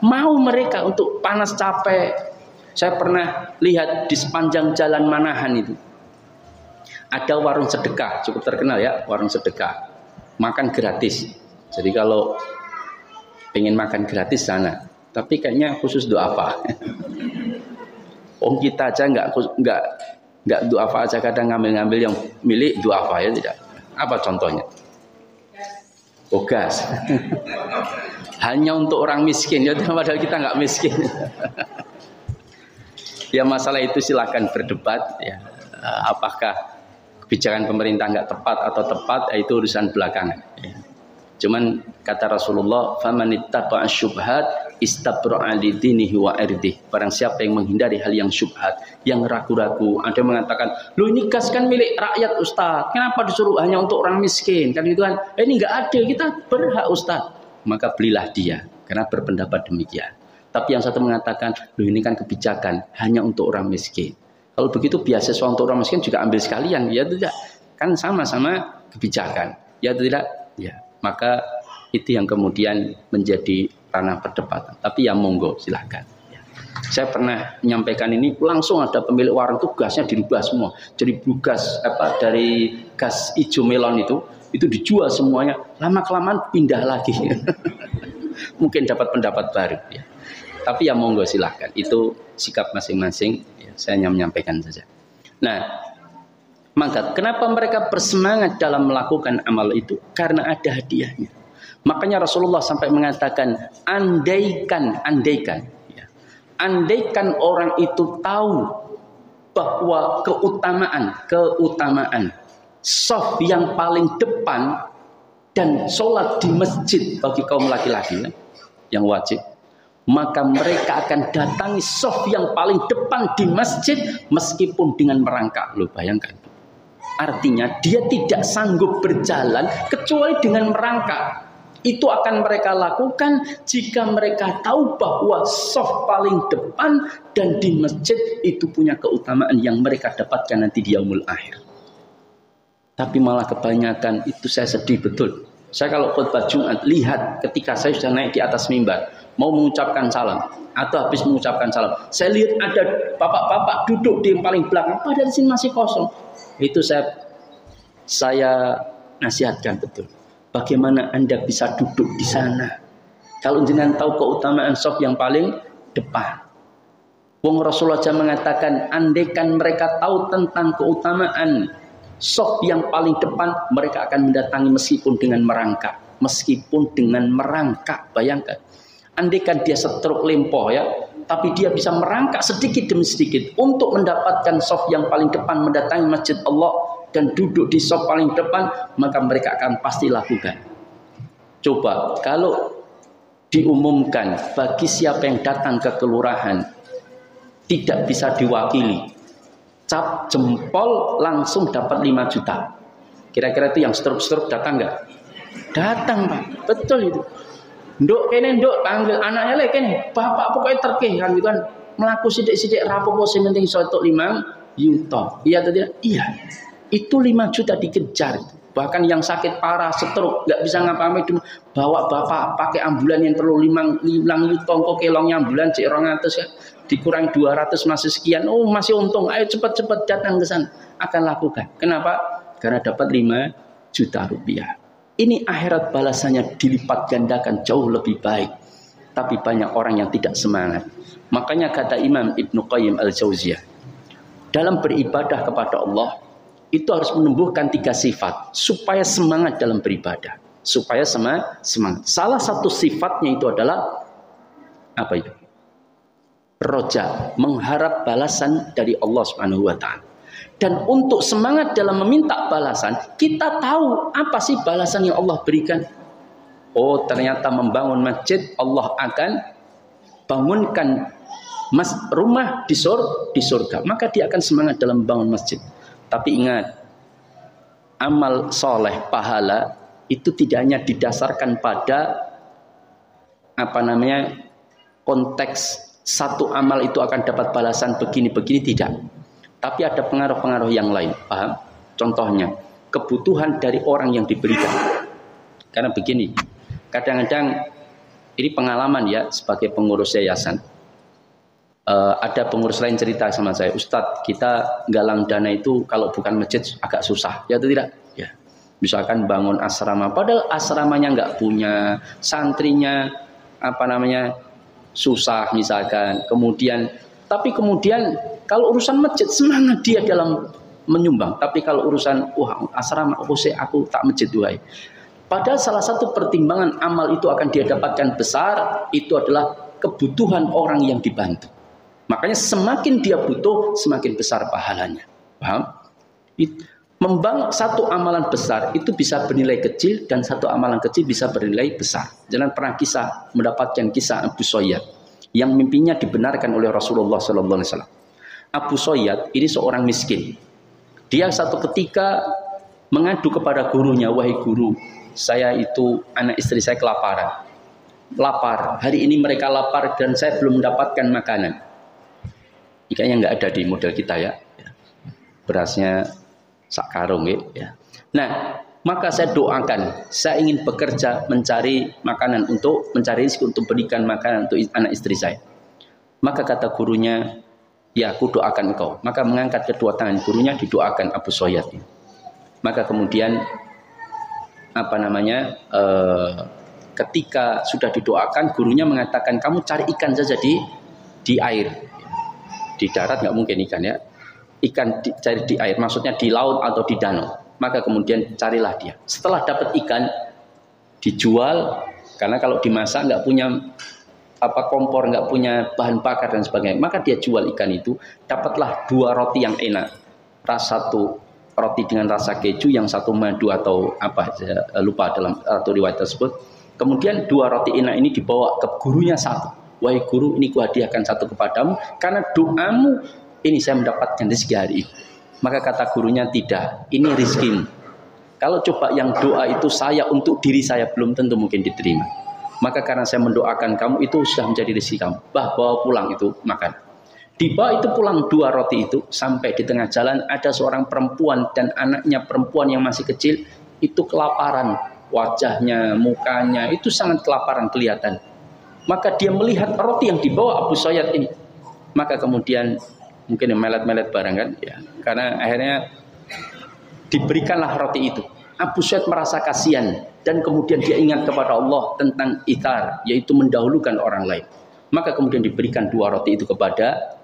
Mau mereka untuk panas capek. Saya pernah lihat di sepanjang jalan Manahan itu ada warung sedekah, cukup terkenal ya, warung sedekah. Makan gratis. Jadi kalau pengen makan gratis sana. Tapi kayaknya khusus du'afa. Kita aja nggak du'afa aja, kadang ngambil yang milik du'afa ya tidak. Apa contohnya? Gas. Hanya untuk orang miskin, ya padahal kita nggak miskin. Ya masalah itu silakan berdebat ya. Apakah kebijakan pemerintah nggak tepat atau tepat itu urusan belakangan. Ya. Cuman kata Rasulullah, "Famanittaqa asyubhat istabra'a lidinihi wa irdih." Barang siapa yang menghindari hal yang syubhat, yang ragu-ragu. Ada yang mengatakan, "Loh ini gas kan milik rakyat Ustaz. Kenapa disuruh hanya untuk orang miskin?" Kan gitu kan. Ini enggak adil, kita berhak Ustaz. Maka belilah dia karena berpendapat demikian. Tapi yang satu mengatakan, "Loh ini kan kebijakan hanya untuk orang miskin." Kalau begitu beasiswa untuk orang miskin juga ambil sekalian, ya tidak? Kan sama-sama kebijakan. Ya tidak? Ya. Maka itu yang kemudian menjadi ranah perdebatan. Tapi ya monggo silakan. Ya. Saya pernah menyampaikan ini, langsung ada pemilik warung itu gasnya dirubah semua. Jadi gas dari gas hijau melon itu dijual semuanya. Lama-kelamaan pindah lagi. Mungkin dapat pendapat baru. Ya. Tapi ya monggo silakan. Itu sikap masing-masing. Ya, saya hanya menyampaikan saja. Nah. Maka kenapa mereka bersemangat dalam melakukan amal itu? Karena ada hadiahnya. Makanya Rasulullah sampai mengatakan, andaikan ya. Andaikan orang itu tahu bahwa keutamaan shaf yang paling depan dan sholat di masjid bagi kaum laki-laki yang wajib, maka mereka akan datangi shaf yang paling depan di masjid meskipun dengan merangkak. Loh, bayangkan. Artinya dia tidak sanggup berjalan kecuali dengan merangkak. Itu akan mereka lakukan jika mereka tahu bahwa shaf paling depan dan di masjid itu punya keutamaan yang mereka dapatkan nanti di yaumul akhir. Tapi malah kebanyakan itu saya sedih betul. Saya kalau khutbah Jumat lihat ketika saya sudah naik di atas mimbar mau mengucapkan salam atau habis mengucapkan salam, saya lihat ada bapak-bapak duduk di yang paling belakang, padahal di sini masih kosong. Itu saya nasihatkan betul. Bagaimana Anda bisa duduk di sana? Kalau jenengan tahu keutamaan shaf yang paling depan. Wong Rasulullah mengatakan, andaikan mereka tahu tentang keutamaan shaf yang paling depan, mereka akan mendatangi meskipun dengan merangkak. Meskipun dengan merangkak, bayangkan. Andaikan dia stroke lempoh ya, tapi dia bisa merangkak sedikit demi sedikit untuk mendapatkan shaf yang paling depan, mendatangi masjid Allah dan duduk di shaf paling depan, maka mereka akan pasti lakukan. Coba kalau diumumkan bagi siapa yang datang ke kelurahan tidak bisa diwakili, cap jempol langsung dapat 5 juta. Kira-kira itu yang stroke datang nggak? Datang, Pak. Betul itu. Nduk kene nduk panggil anaknya lek kene bapak pokoknya terkeh kan gitu kan melaku sidik-sidik rapopo sing penting iso entuk 5 juta. Iya atau tidak? Iya. Itu 5 juta dikejar. Bahkan yang sakit parah stroke enggak bisa ngapa-ngapain bawa bapak pakai ambulan yang perlu 5 juta kok kelongnya ambulan cek 200 ya. Dikurang 200 masih sekian. Oh, masih untung. Ayo cepat-cepat datang ke sana. Akan lakukan. Kenapa? Karena dapat 5 juta rupiah. Ini akhirat balasannya dilipat gandakan jauh lebih baik. Tapi banyak orang yang tidak semangat. Makanya kata Imam Ibnu Qayyim Al-Jauziyah, dalam beribadah kepada Allah itu harus menumbuhkan 3 sifat supaya semangat dalam beribadah. Supaya semangat. Salah satu sifatnya itu adalah apa itu? Roja, mengharap balasan dari Allah Subhanahu wa taala. Dan untuk semangat dalam meminta balasan, kita tahu apa sih balasan yang Allah berikan. Oh, ternyata membangun masjid, Allah akan bangunkan rumah di surga. Maka dia akan semangat dalam membangun masjid. Tapi ingat, amal soleh, pahala, itu tidak hanya didasarkan pada konteks satu amal itu akan dapat balasan begini-begini, tidak. Tapi ada pengaruh-pengaruh yang lain, paham? Contohnya, kebutuhan dari orang yang diberikan. Karena begini, kadang-kadang ini pengalaman ya sebagai pengurus yayasan. Ada pengurus lain cerita sama saya, Ustadz, kita galang dana itu kalau bukan masjid agak susah, ya atau tidak? Ya. Misalkan bangun asrama, padahal asramanya nggak punya, santrinya susah misalkan. Tapi kemudian kalau urusan masjid semangat dia dalam menyumbang. Tapi kalau urusan asrama aku tak masjid duai. Padahal salah satu pertimbangan amal itu akan dia dapatkan besar itu adalah kebutuhan orang yang dibantu. Makanya semakin dia butuh semakin besar pahalanya. Paham? Membangun satu amalan besar itu bisa bernilai kecil dan satu amalan kecil bisa bernilai besar. Jangan pernah mendapatkan kisah Abu Soyyad yang mimpinya dibenarkan oleh Rasulullah SAW. Abu Soyyad ini seorang miskin. Dia satu ketika mengadu kepada gurunya, wahai guru, saya itu anak istri saya kelaparan. Lapar, hari ini mereka lapar dan saya belum mendapatkan makanan. Kayaknya nggak ada di model kita ya. Berasnya sak karung ya. Nah, maka saya doakan, saya ingin bekerja mencari makanan mencari rezeki untuk berikan makanan untuk anak istri saya. Maka kata gurunya, ya aku doakan engkau. Maka mengangkat kedua tangan gurunya didoakan Abu Soyyad. Maka kemudian ketika sudah didoakan, gurunya mengatakan kamu cari ikan saja di air. Di darat nggak mungkin ikan ya. Ikan cari di air, maksudnya di laut atau di danau. Maka kemudian carilah dia. Setelah dapat ikan, dijual, karena kalau dimasak nggak punya kompor, nggak punya bahan bakar dan sebagainya. Maka dia jual ikan itu, dapatlah 2 roti yang enak. Satu roti dengan rasa keju, yang satu madu atau apa, saya lupa dalam riwayat tersebut. Kemudian 2 roti enak ini dibawa ke gurunya satu. Wahai guru, ini kuhadiahkan satu kepadamu karena doamu ini saya mendapatkan rezeki hari ini. Maka kata gurunya, tidak, ini rezekimu. Kalau coba yang doa itu saya untuk diri saya, belum tentu mungkin diterima. Maka karena saya mendoakan kamu, itu sudah menjadi rezeki kamu. Bawa pulang itu makan. Dibawa itu pulang 2 roti itu, sampai di tengah jalan ada seorang perempuan dan anaknya perempuan yang masih kecil, itu kelaparan. Wajahnya, mukanya, itu sangat kelaparan kelihatan. Maka dia melihat roti yang dibawa Abu Soyyad ini. Maka kemudian mungkin melet-melet barang kan ya, karena akhirnya diberikanlah roti itu. Abu Soyyad merasa kasihan dan kemudian dia ingat kepada Allah tentang ithar, yaitu mendahulukan orang lain. Maka kemudian diberikan 2 roti itu kepada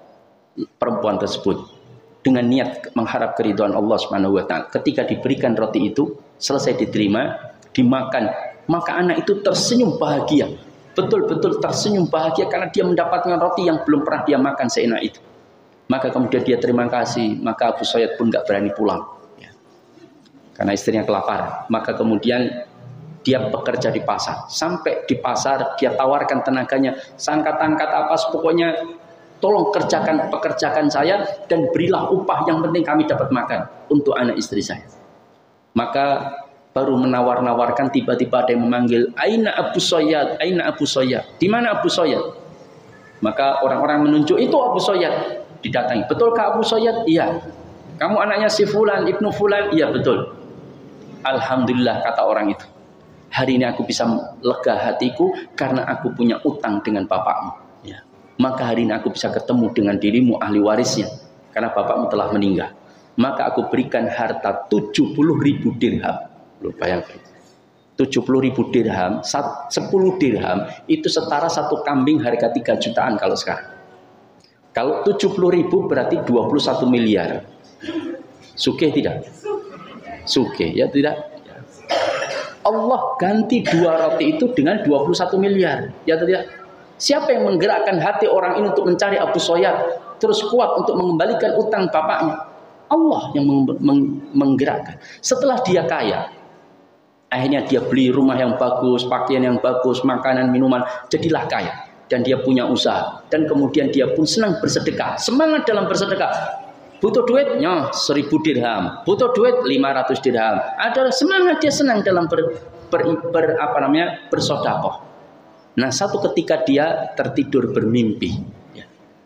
perempuan tersebut dengan niat mengharap keridhaan Allah Subhanahu wa taala. Ketika diberikan roti itu, selesai diterima, dimakan, maka anak itu tersenyum bahagia. Betul-betul tersenyum bahagia karena dia mendapatkan roti yang belum pernah dia makan seenak itu. Maka kemudian dia terima kasih, maka Abu Soyyad pun nggak berani pulang ya, karena istrinya kelaparan. Maka kemudian dia bekerja di pasar. Sampai di pasar dia tawarkan tenaganya, angkat-angkat apa, pokoknya tolong pekerjakan saya dan berilah upah, yang penting kami dapat makan untuk anak istri saya. Maka baru menawar-nawarkan, tiba-tiba ada yang memanggil, Aina Abu Soyyad, Aina Abu Soyyad, di mana Abu Soyyad? Maka orang-orang menunjuk, itu Abu Soyyad. Didatangi, betulkah Abu Soyyad? Iya. Kamu anaknya si Fulan, Ibnu Fulan? Iya betul. Alhamdulillah, kata orang itu, hari ini aku bisa lega hatiku karena aku punya utang dengan bapakmu ya. Maka hari ini aku bisa ketemu dengan dirimu, ahli warisnya, karena bapakmu telah meninggal. Maka aku berikan harta 70.000 dirham. Lu bayangkan, 70.000 dirham, 10 dirham itu setara 1 kambing harga 3 jutaan kalau sekarang. Kalau 70.000 berarti 21 miliar. Sugih tidak? Sugih ya tidak? Allah ganti 2 roti itu dengan 21 miliar. Ya tidak? Siapa yang menggerakkan hati orang ini untuk mencari Abu Soyyad, terus kuat untuk mengembalikan utang bapaknya? Allah yang menggerakkan. Setelah dia kaya, akhirnya dia beli rumah yang bagus, pakaian yang bagus, makanan, minuman, jadilah kaya. Dan dia punya usaha, dan kemudian dia pun senang bersedekah, semangat dalam bersedekah. Butuh duitnya 1.000 dirham, butuh duit 500 dirham. Ada semangat, dia senang dalam bersedekah. Nah, satu ketika dia tertidur bermimpi.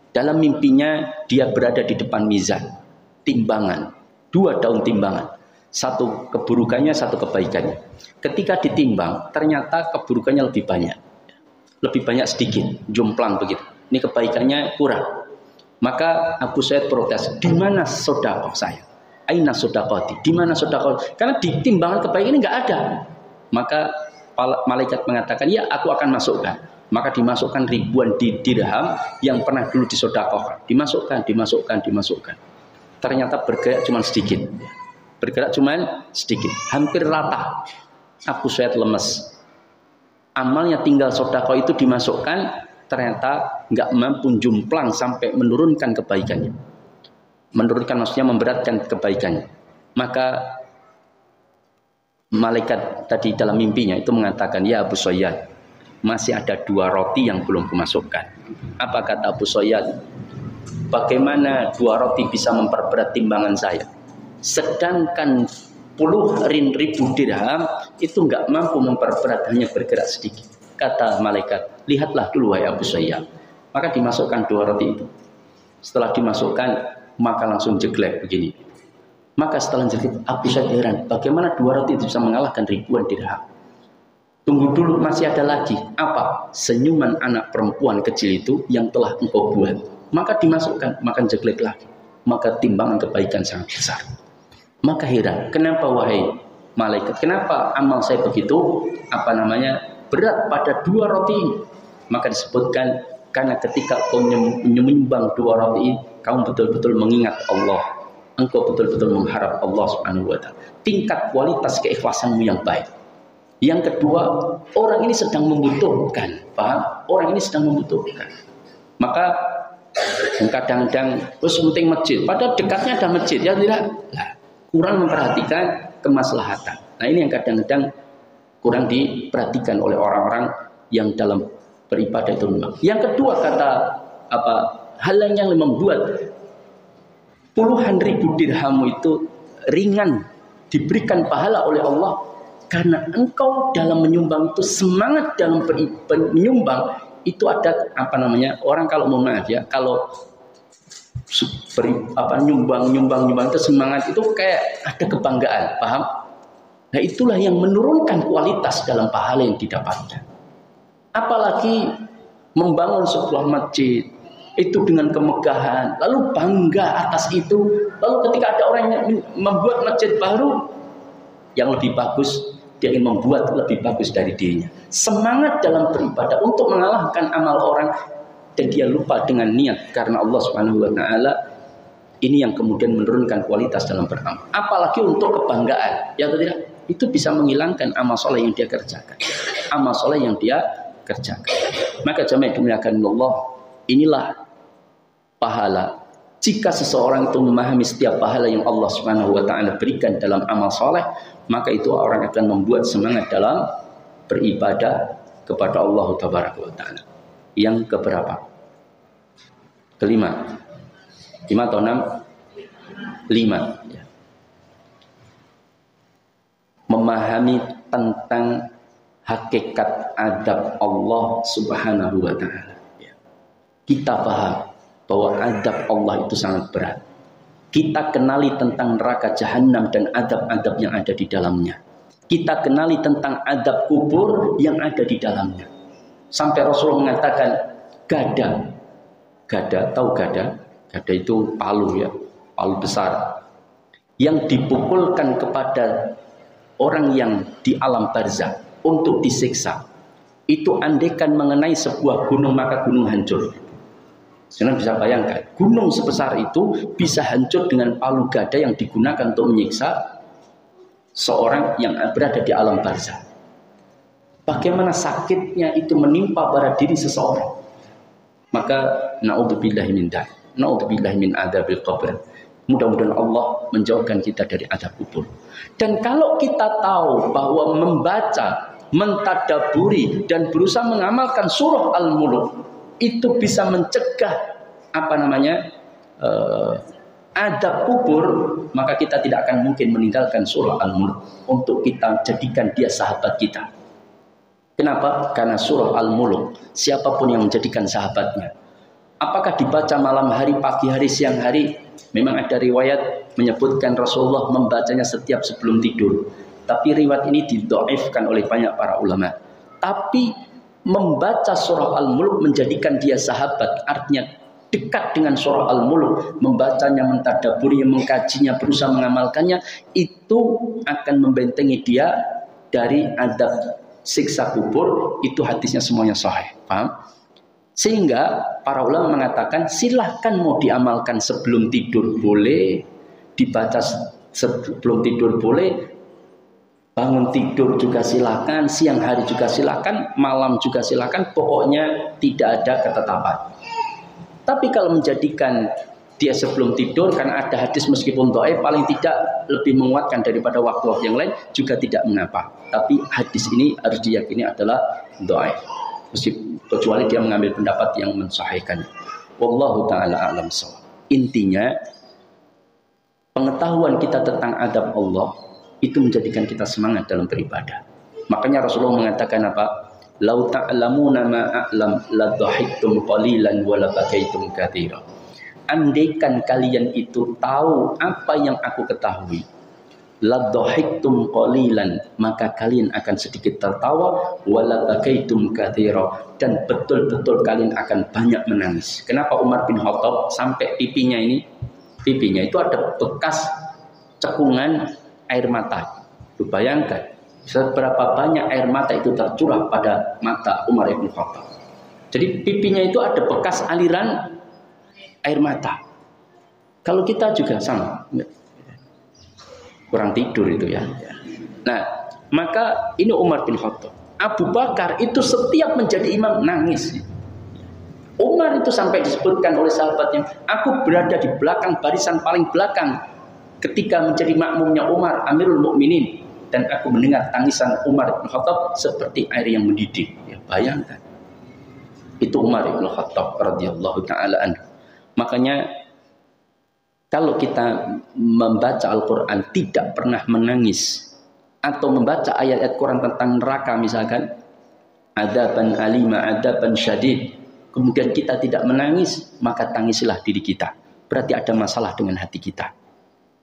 Dalam mimpinya dia berada di depan mizan, timbangan, 2 daun timbangan. Satu keburukannya, satu kebaikannya. Ketika ditimbang, ternyata keburukannya lebih banyak. Lebih banyak sedikit, jomplang begitu. Ini kebaikannya kurang. Maka Abu Soyyad protes, di mana sedekah saya? Aina sedekahti? Di mana sedekah? Karena di timbangan kebaikan ini nggak ada. Maka malaikat mengatakan, ya aku akan masukkan. Maka dimasukkan ribuan dirham yang pernah dulu disedekahkan. Dimasukkan. Ternyata bergerak cuma sedikit. Hampir rata. Abu Soyyad lemes. Amalnya tinggal sedekah itu dimasukkan, ternyata nggak mampu jomplang sampai menurunkan kebaikannya. Menurunkan maksudnya memberatkan kebaikannya. Maka malaikat tadi dalam mimpinya itu mengatakan, ya Abu Soyyad, masih ada 2 roti yang belum kumasukkan. Apa kata Abu Soyyad? Bagaimana 2 roti bisa memperberat timbangan saya? Sedangkan puluh ribu dirham itu nggak mampu memperberat, hanya bergerak sedikit. Kata malaikat, lihatlah dulu wahai Abu Soyyad. Maka dimasukkan 2 roti itu. Setelah dimasukkan, maka langsung jeglek begini. Maka setelah jeglek, Abu Soyyad heran, bagaimana 2 roti itu bisa mengalahkan ribuan dirham? Tunggu dulu, masih ada lagi. Apa? Senyuman anak perempuan kecil itu yang telah engkau buat. Maka dimasukkan, makan jeglek lagi. Maka timbangan kebaikan sangat besar. Maka heran, kenapa wahai malaikat? Kenapa amal saya begitu berat pada 2 roti ini? Maka disebutkan, karena ketika kau menyumbang 2 roti ini, kamu betul-betul mengingat Allah. Engkau betul-betul mengharap Allah Subhanahu wa Ta'ala. Tingkat kualitas keikhlasanmu yang baik. Yang kedua, orang ini sedang membutuhkan, paham? Orang ini sedang membutuhkan. Maka kadang-kadang terus penting masjid, padahal dekatnya ada masjid, ya tidak? Nah, kurang memperhatikan kemaslahatan. Nah, ini yang kadang-kadang kurang diperhatikan oleh orang-orang yang dalam beribadah itu. Yang kedua, kata hal yang membuat puluhan ribu dirham itu ringan diberikan pahala oleh Allah, karena engkau dalam menyumbang itu semangat dalam menyumbang itu ada orang kalau mau maaf ya, kalau nyumbang itu semangat itu kayak ada kebanggaan, paham? Nah, itulah yang menurunkan kualitas dalam pahala yang didapatkan. Apalagi membangun sebuah masjid itu dengan kemegahan, lalu bangga atas itu, lalu ketika ada orang yang membuat masjid baru yang lebih bagus, dia ingin membuat lebih bagus dari dirinya. Semangat dalam beribadah untuk mengalahkan amal orang, dan dia lupa dengan niat karena Allah Subhanahu wa Ta'ala. Ini yang kemudian menurunkan kualitas dalam beramal. Apalagi untuk kebanggaan, ya atau tidak? Itu bisa menghilangkan amal soleh yang dia kerjakan. Amal soleh yang dia kerjakan. Maka jamaah dimuliakan Allah, inilah pahala. Jika seseorang itu memahami setiap pahala yang Allah Subhanahu wa Ta'ala berikan dalam amal soleh, maka itu orang akan membuat semangat dalam beribadah kepada Allah Tabaraka wa Ta'ala. Yang keberapa? Kelima. 5 atau 6? 5. Ya. Memahami tentang hakikat adab Allah Subhanahu wa Ta'ala. Ya. Kita paham bahwa adab Allah itu sangat berat. Kita kenali tentang neraka jahanam dan adab-adab yang ada di dalamnya. Kita kenali tentang adab kubur yang ada di dalamnya. Sampai Rasulullah mengatakan, gada, tahu gada? Gada itu palu ya, palu besar. Yang dipukulkan kepada orang yang di alam barzakh untuk disiksa. Itu andaikan mengenai sebuah gunung, maka gunung hancur. Sekarang bisa bayangkan, gunung sebesar itu bisa hancur dengan palu gada yang digunakan untuk menyiksa seorang yang berada di alam barzakh. Bagaimana sakitnya itu menimpa pada diri seseorang. Maka na'udzubillahi min dzalik, na'udzubillahi min adzabil qabr. Mudah-mudahan Allah menjauhkan kita dari azab kubur. Dan kalau kita tahu bahwa membaca, mentadaburi dan berusaha mengamalkan surah Al-Mulk itu bisa mencegah adab kubur, maka kita tidak akan mungkin meninggalkan surah Al-Mulk untuk kita jadikan dia sahabat kita. Kenapa? Karena surah Al-Mulk, siapapun yang menjadikan sahabatnya, apakah dibaca malam hari, pagi hari, siang hari, memang ada riwayat menyebutkan Rasulullah membacanya setiap sebelum tidur. Tapi riwayat ini didhaifkan oleh banyak para ulama. Tapi membaca surah Al-Mulk menjadikan dia sahabat, artinya dekat dengan surah Al-Mulk, membacanya, mentadaburinya, mengkajinya, berusaha mengamalkannya, itu akan membentengi dia dari adab siksa kubur. Itu hadisnya semuanya sahih, paham? Sehingga para ulama mengatakan silahkan mau diamalkan sebelum tidur boleh, dibaca sebelum tidur boleh, bangun tidur juga silakan, siang hari juga silakan, malam juga silakan, pokoknya tidak ada ketetapan. Tapi kalau menjadikan dia sebelum tidur, karena ada hadis meskipun dhaif paling tidak lebih menguatkan daripada waktu yang lain juga tidak mengapa. Tapi hadis ini harus diyakini adalah dhaif, kecuali dia mengambil pendapat yang mensahihkannya. Wallahu taala a'lam shawab. Intinya pengetahuan kita tentang adab Allah itu menjadikan kita semangat dalam beribadah. Makanya Rasulullah mengatakan apa? Lau ta'lamuna ma a'lam la dhahiktum qalilan wa la bakaitum katsira. Andaikan kalian itu tahu apa yang aku ketahui, la dhahiktum qalilan, maka kalian akan sedikit tertawa, wa la bakaitum katsira, dan betul-betul kalian akan banyak menangis. Kenapa Umar bin Khattab sampai pipinya itu ada bekas cekungan air mata. Lu bayangkan seberapa banyak air mata itu tercurah pada mata Umar bin Khattab. Jadi pipinya itu ada bekas aliran air mata. Kalau kita juga sama, kurang tidur itu ya. Nah, maka ini Umar bin Khattab. Abu Bakar itu setiap menjadi imam nangis. Umar itu sampai disebutkan oleh sahabatnya, aku berada di belakang, barisan paling belakang ketika menjadi makmumnya Umar, Amirul Mukminin, dan aku mendengar tangisan Umar bin Khattab seperti air yang mendidih. Ya, bayangkan. Itu Umar bin Khattab radhiyallahu taala anhu. Makanya kalau kita membaca Al-Quran tidak pernah menangis, atau membaca ayat-ayat Quran tentang neraka misalkan, adaban alima, adaban syadid, kemudian kita tidak menangis, maka tangislah diri kita. Berarti ada masalah dengan hati kita.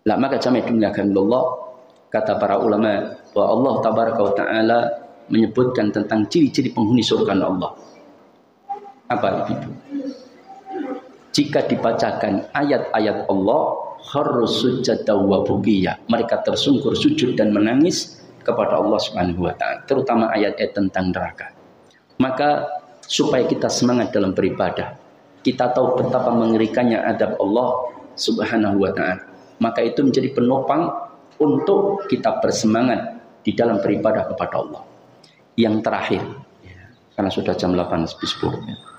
Lah maka jamaah Allah, kata para ulama bahwa Allah tabaraka wa taala menyebutkan tentang ciri-ciri penghuni surga Allah. Apa itu? Jika dibacakan ayat-ayat Allah, kharrus sujada wa bukiya, mereka tersungkur sujud dan menangis kepada Allah Subhanahu wa taala, terutama ayat-ayat tentang neraka. Maka supaya kita semangat dalam beribadah, kita tahu betapa mengerikannya adab Allah Subhanahu wa taala, maka itu menjadi penopang untuk kita bersemangat di dalam beribadah kepada Allah. Yang terakhir, karena sudah jam 8:10.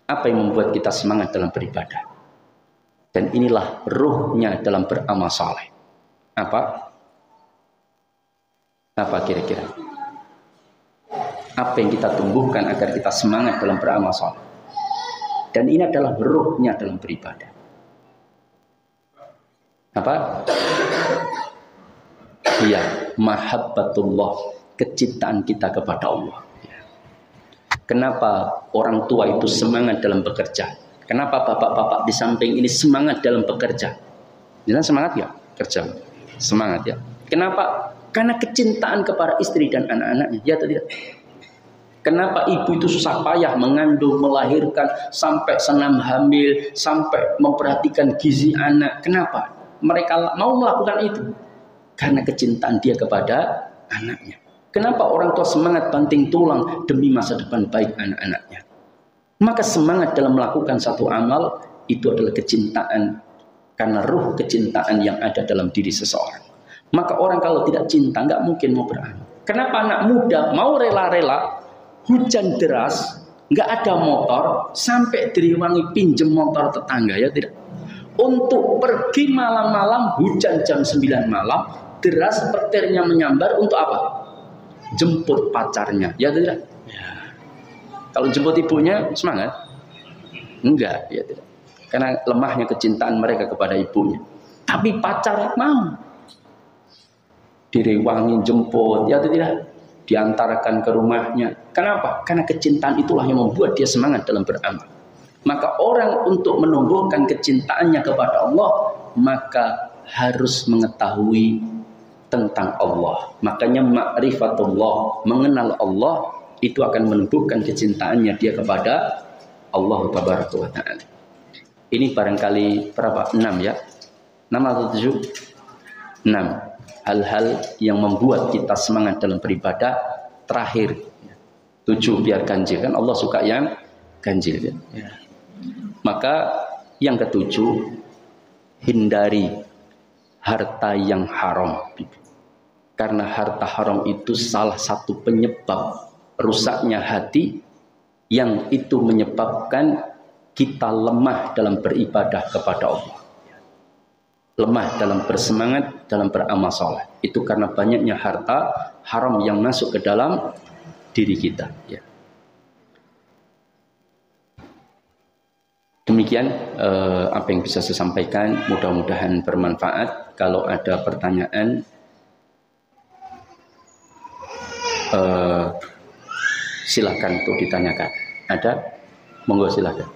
Apa yang membuat kita semangat dalam beribadah? Dan inilah ruhnya dalam beramal saleh. Apa? Apa kira-kira? Apa yang kita tumbuhkan agar kita semangat dalam beramal saleh? Dan ini adalah ruhnya dalam beribadah. Apa? Iya, mahabbatullah, kecintaan kita kepada Allah. Kenapa orang tua itu semangat dalam bekerja? Kenapa bapak-bapak di samping ini semangat dalam bekerja? Jangan semangat ya, kerja. Semangat ya. Kenapa? Karena kecintaan kepada istri dan anak-anaknya. Ya atau tidak? Kenapa ibu itu susah payah mengandung, melahirkan, sampai senam hamil, sampai memperhatikan gizi anak? Kenapa? Mereka mau melakukan itu karena kecintaan dia kepada anaknya. Kenapa orang tua semangat banting tulang demi masa depan baik anak-anaknya? Maka semangat dalam melakukan satu amal itu adalah kecintaan, karena ruh kecintaan yang ada dalam diri seseorang. Maka orang kalau tidak cinta nggak mungkin mau beramal. Kenapa anak muda mau rela-rela hujan deras, nggak ada motor, sampai direwangi pinjem motor tetangga, ya tidak? Untuk pergi malam-malam, hujan jam 9 malam, deras petirnya menyambar, untuk apa? Jemput pacarnya, ya tidak? Ya. Kalau jemput ibunya semangat? Enggak, ya tidak. Karena lemahnya kecintaan mereka kepada ibunya. Tapi pacar mau. Direwangi jemput, ya tidak? Diantarkan ke rumahnya. Kenapa? Karena kecintaan itulah yang membuat dia semangat dalam beramal. Maka orang untuk menumbuhkan kecintaannya kepada Allah, maka harus mengetahui tentang Allah. Makanya ma'rifatullah, mengenal Allah, itu akan menumbuhkan kecintaannya dia kepada Allah Tabaraka wa Ta'ala. Ini barangkali berapa? 6 ya? 6 atau 7? 6 hal-hal yang membuat kita semangat dalam beribadah. Terakhir 7 biar ganjil, kan Allah suka yang ganjil ya? Maka yang ketujuh, hindari harta yang haram. Karena harta haram itu salah satu penyebab rusaknya hati, yang itu menyebabkan kita lemah dalam beribadah kepada Allah, lemah dalam bersemangat dalam beramal saleh. Itu karena banyaknya harta haram yang masuk ke dalam diri kita. Ya. Demikian apa yang bisa saya sampaikan. Mudah-mudahan bermanfaat. Kalau ada pertanyaan, silakan untuk ditanyakan. Ada? Monggo silakan.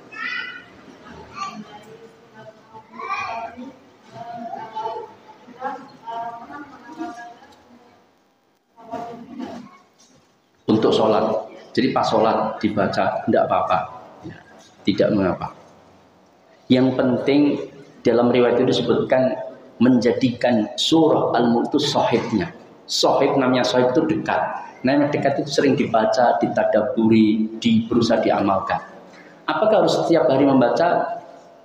Untuk sholat, jadi pas sholat dibaca tidak apa-apa, ya, tidak mengapa. Yang penting dalam riwayat itu disebutkan menjadikan surah Al-Mulk itu sahibnya. Sahib namanya sahib itu dekat. Namanya dekat itu sering dibaca, ditadaburi, berusaha diamalkan. Apakah harus setiap hari membaca?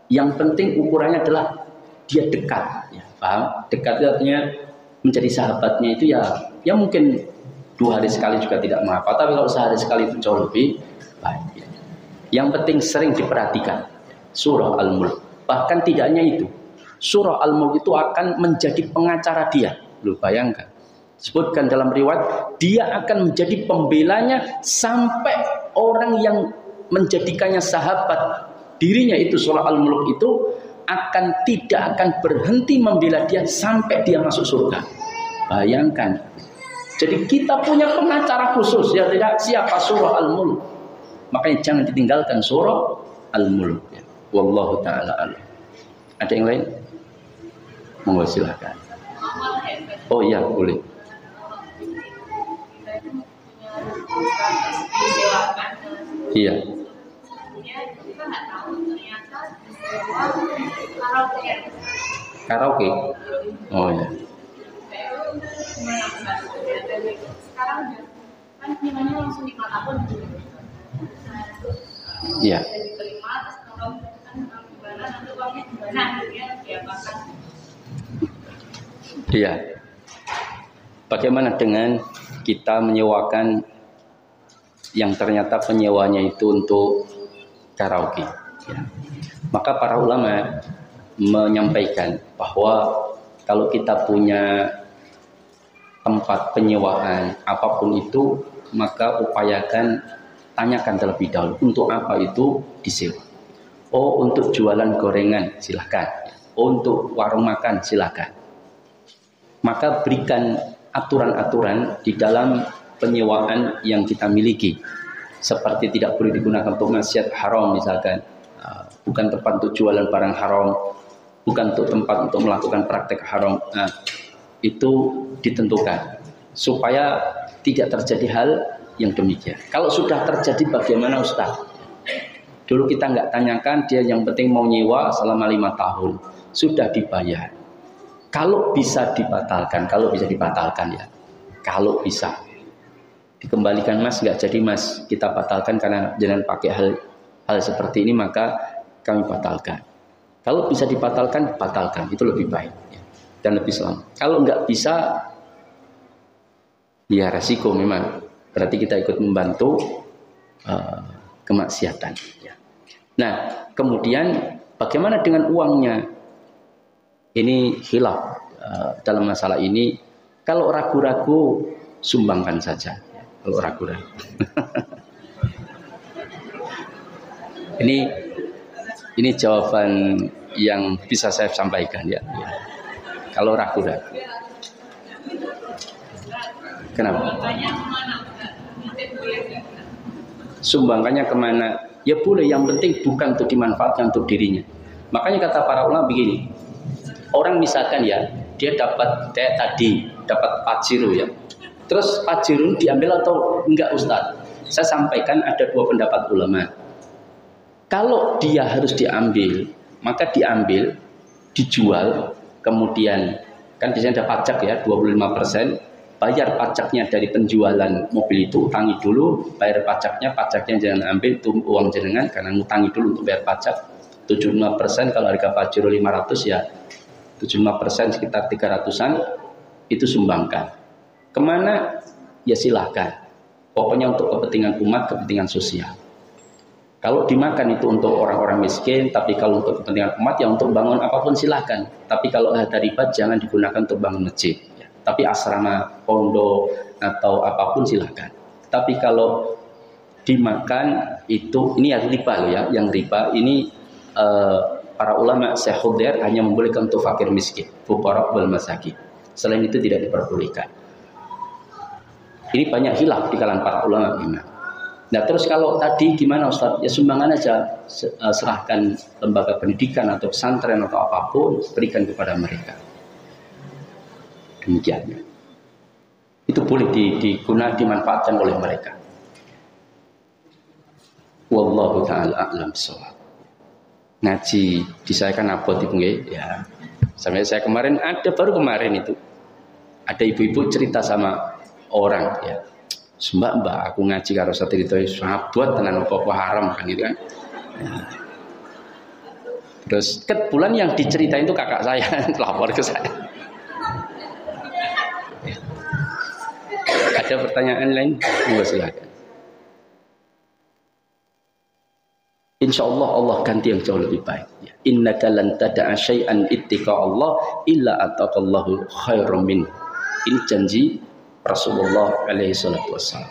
Yang penting ukurannya adalah dia dekat. Ya, paham? Dekat itu artinya menjadi sahabatnya itu ya mungkin 2 hari sekali juga tidak mengapa. Tapi kalau sehari sekali itu jauh lebih baik. Ya. Yang penting sering diperhatikan. Surah Al-Mulk. Bahkan tidak hanya itu. Surah Al-Mulk itu akan menjadi pengacara dia. Lu bayangkan. Sebutkan dalam riwayat, dia akan menjadi pembelanya sampai orang yang menjadikannya sahabat dirinya itu surah Al-Mulk itu tidak akan berhenti membela dia sampai dia masuk surga. Bayangkan. Jadi kita punya pengacara khusus ya, tidak siapa surah Al-Mulk. Makanya jangan ditinggalkan surah Al-Mulk. Ya. Wallahu ta'ala a'lam. Ada yang lain? Monggo silakan. Oh iya, boleh. Iya. Karaoke. Oh ya. Iya. Iya. Bagaimana dengan kita menyewakan yang ternyata penyewanya itu untuk karaoke? Ya. Maka para ulama menyampaikan bahwa kalau kita punya tempat penyewaan apapun itu, maka upayakan tanyakan terlebih dahulu untuk apa itu disewa. Oh, untuk jualan gorengan silahkan. Oh, untuk warung makan silahkan. Maka berikan aturan-aturan di dalam penyewaan yang kita miliki. Seperti tidak boleh digunakan untuk maksiat haram misalkan. Bukan tempat untuk jualan barang haram. Bukan untuk tempat untuk melakukan praktek haram. Nah, itu ditentukan. Supaya tidak terjadi hal yang demikian. Kalau sudah terjadi bagaimana Ustaz? Dulu kita nggak tanyakan, dia yang penting mau nyewa selama 5 tahun. Sudah dibayar. Kalau bisa dibatalkan ya. Kalau bisa. Dikembalikan mas, nggak jadi mas. Kita batalkan karena jangan pakai hal seperti ini, maka kami batalkan. Kalau bisa dibatalkan, batalkan. Itu lebih baik. Ya. Dan lebih selamat. Kalau nggak bisa, ya resiko memang. Berarti kita ikut membantu kemaksiatan. Ya. Nah, kemudian bagaimana dengan uangnya? Ini khilaf dalam masalah ini. Kalau ragu-ragu, sumbangkan saja. Ya, kalau ragu-ragu. Ini jawaban yang bisa saya sampaikan ya. Ya. Kalau ragu-ragu. Kenapa? Sumbangkannya kemana? Ya boleh, yang penting bukan untuk dimanfaatkan untuk dirinya. Makanya kata para ulama begini, orang misalkan ya, dia dapat kayak tadi, dapat pajero ya. Terus pajero diambil atau enggak Ustaz? Saya sampaikan ada 2 pendapat ulama. Kalau dia harus diambil, maka diambil, dijual, kemudian kan biasanya ada pajak ya, 25%. Bayar pajaknya dari penjualan mobil itu, utangi dulu, bayar pajaknya jangan ambil itu uang jenengan karena ngutangi dulu untuk bayar pajak. 75% kalau harga pajero 500 ya 75% sekitar 300-an itu sumbangkan. Kemana? Ya silahkan. Pokoknya untuk kepentingan umat, kepentingan sosial. Kalau dimakan itu untuk orang-orang miskin, tapi kalau untuk kepentingan umat ya untuk bangun apapun silahkan. Tapi kalau ada riba jangan digunakan untuk bangun masjid. Ya. Tapi asrama, pondok atau apapun silahkan. Tapi kalau dimakan itu ini yang riba loh ya, yang riba ini para ulama Syekh Khudair hanya membolehkan untuk fakir miskin, fuqara wal masakin. Selain itu tidak diperbolehkan. Ini banyak khilaf di kalangan para ulama memang. Nah terus kalau tadi gimana Ustaz? Ya sumbangan aja, serahkan lembaga pendidikan atau pesantren atau apapun, berikan kepada mereka. Demikian. Itu boleh dimanfaatkan oleh mereka. Wallahu ta'ala a'lam bishawab. Ngaji di saya kan abot ibu ya. Sampai saya kemarin baru kemarin itu ada ibu-ibu cerita sama orang ya. Mbak aku ngaji karo satri itu abot tenan apa haram kan gitu kan. Ya. Terus kebetulan yang diceritain itu kakak saya lapor ke saya. Ada pertanyaan lain? Silakan. Insya Allah Allah ganti yang jauh lebih baik. Innaka lan tada'a syai'an ittiqa Allah illa ataqallahu khairum min. Ini janji Rasulullah alaihi salatu wassalam.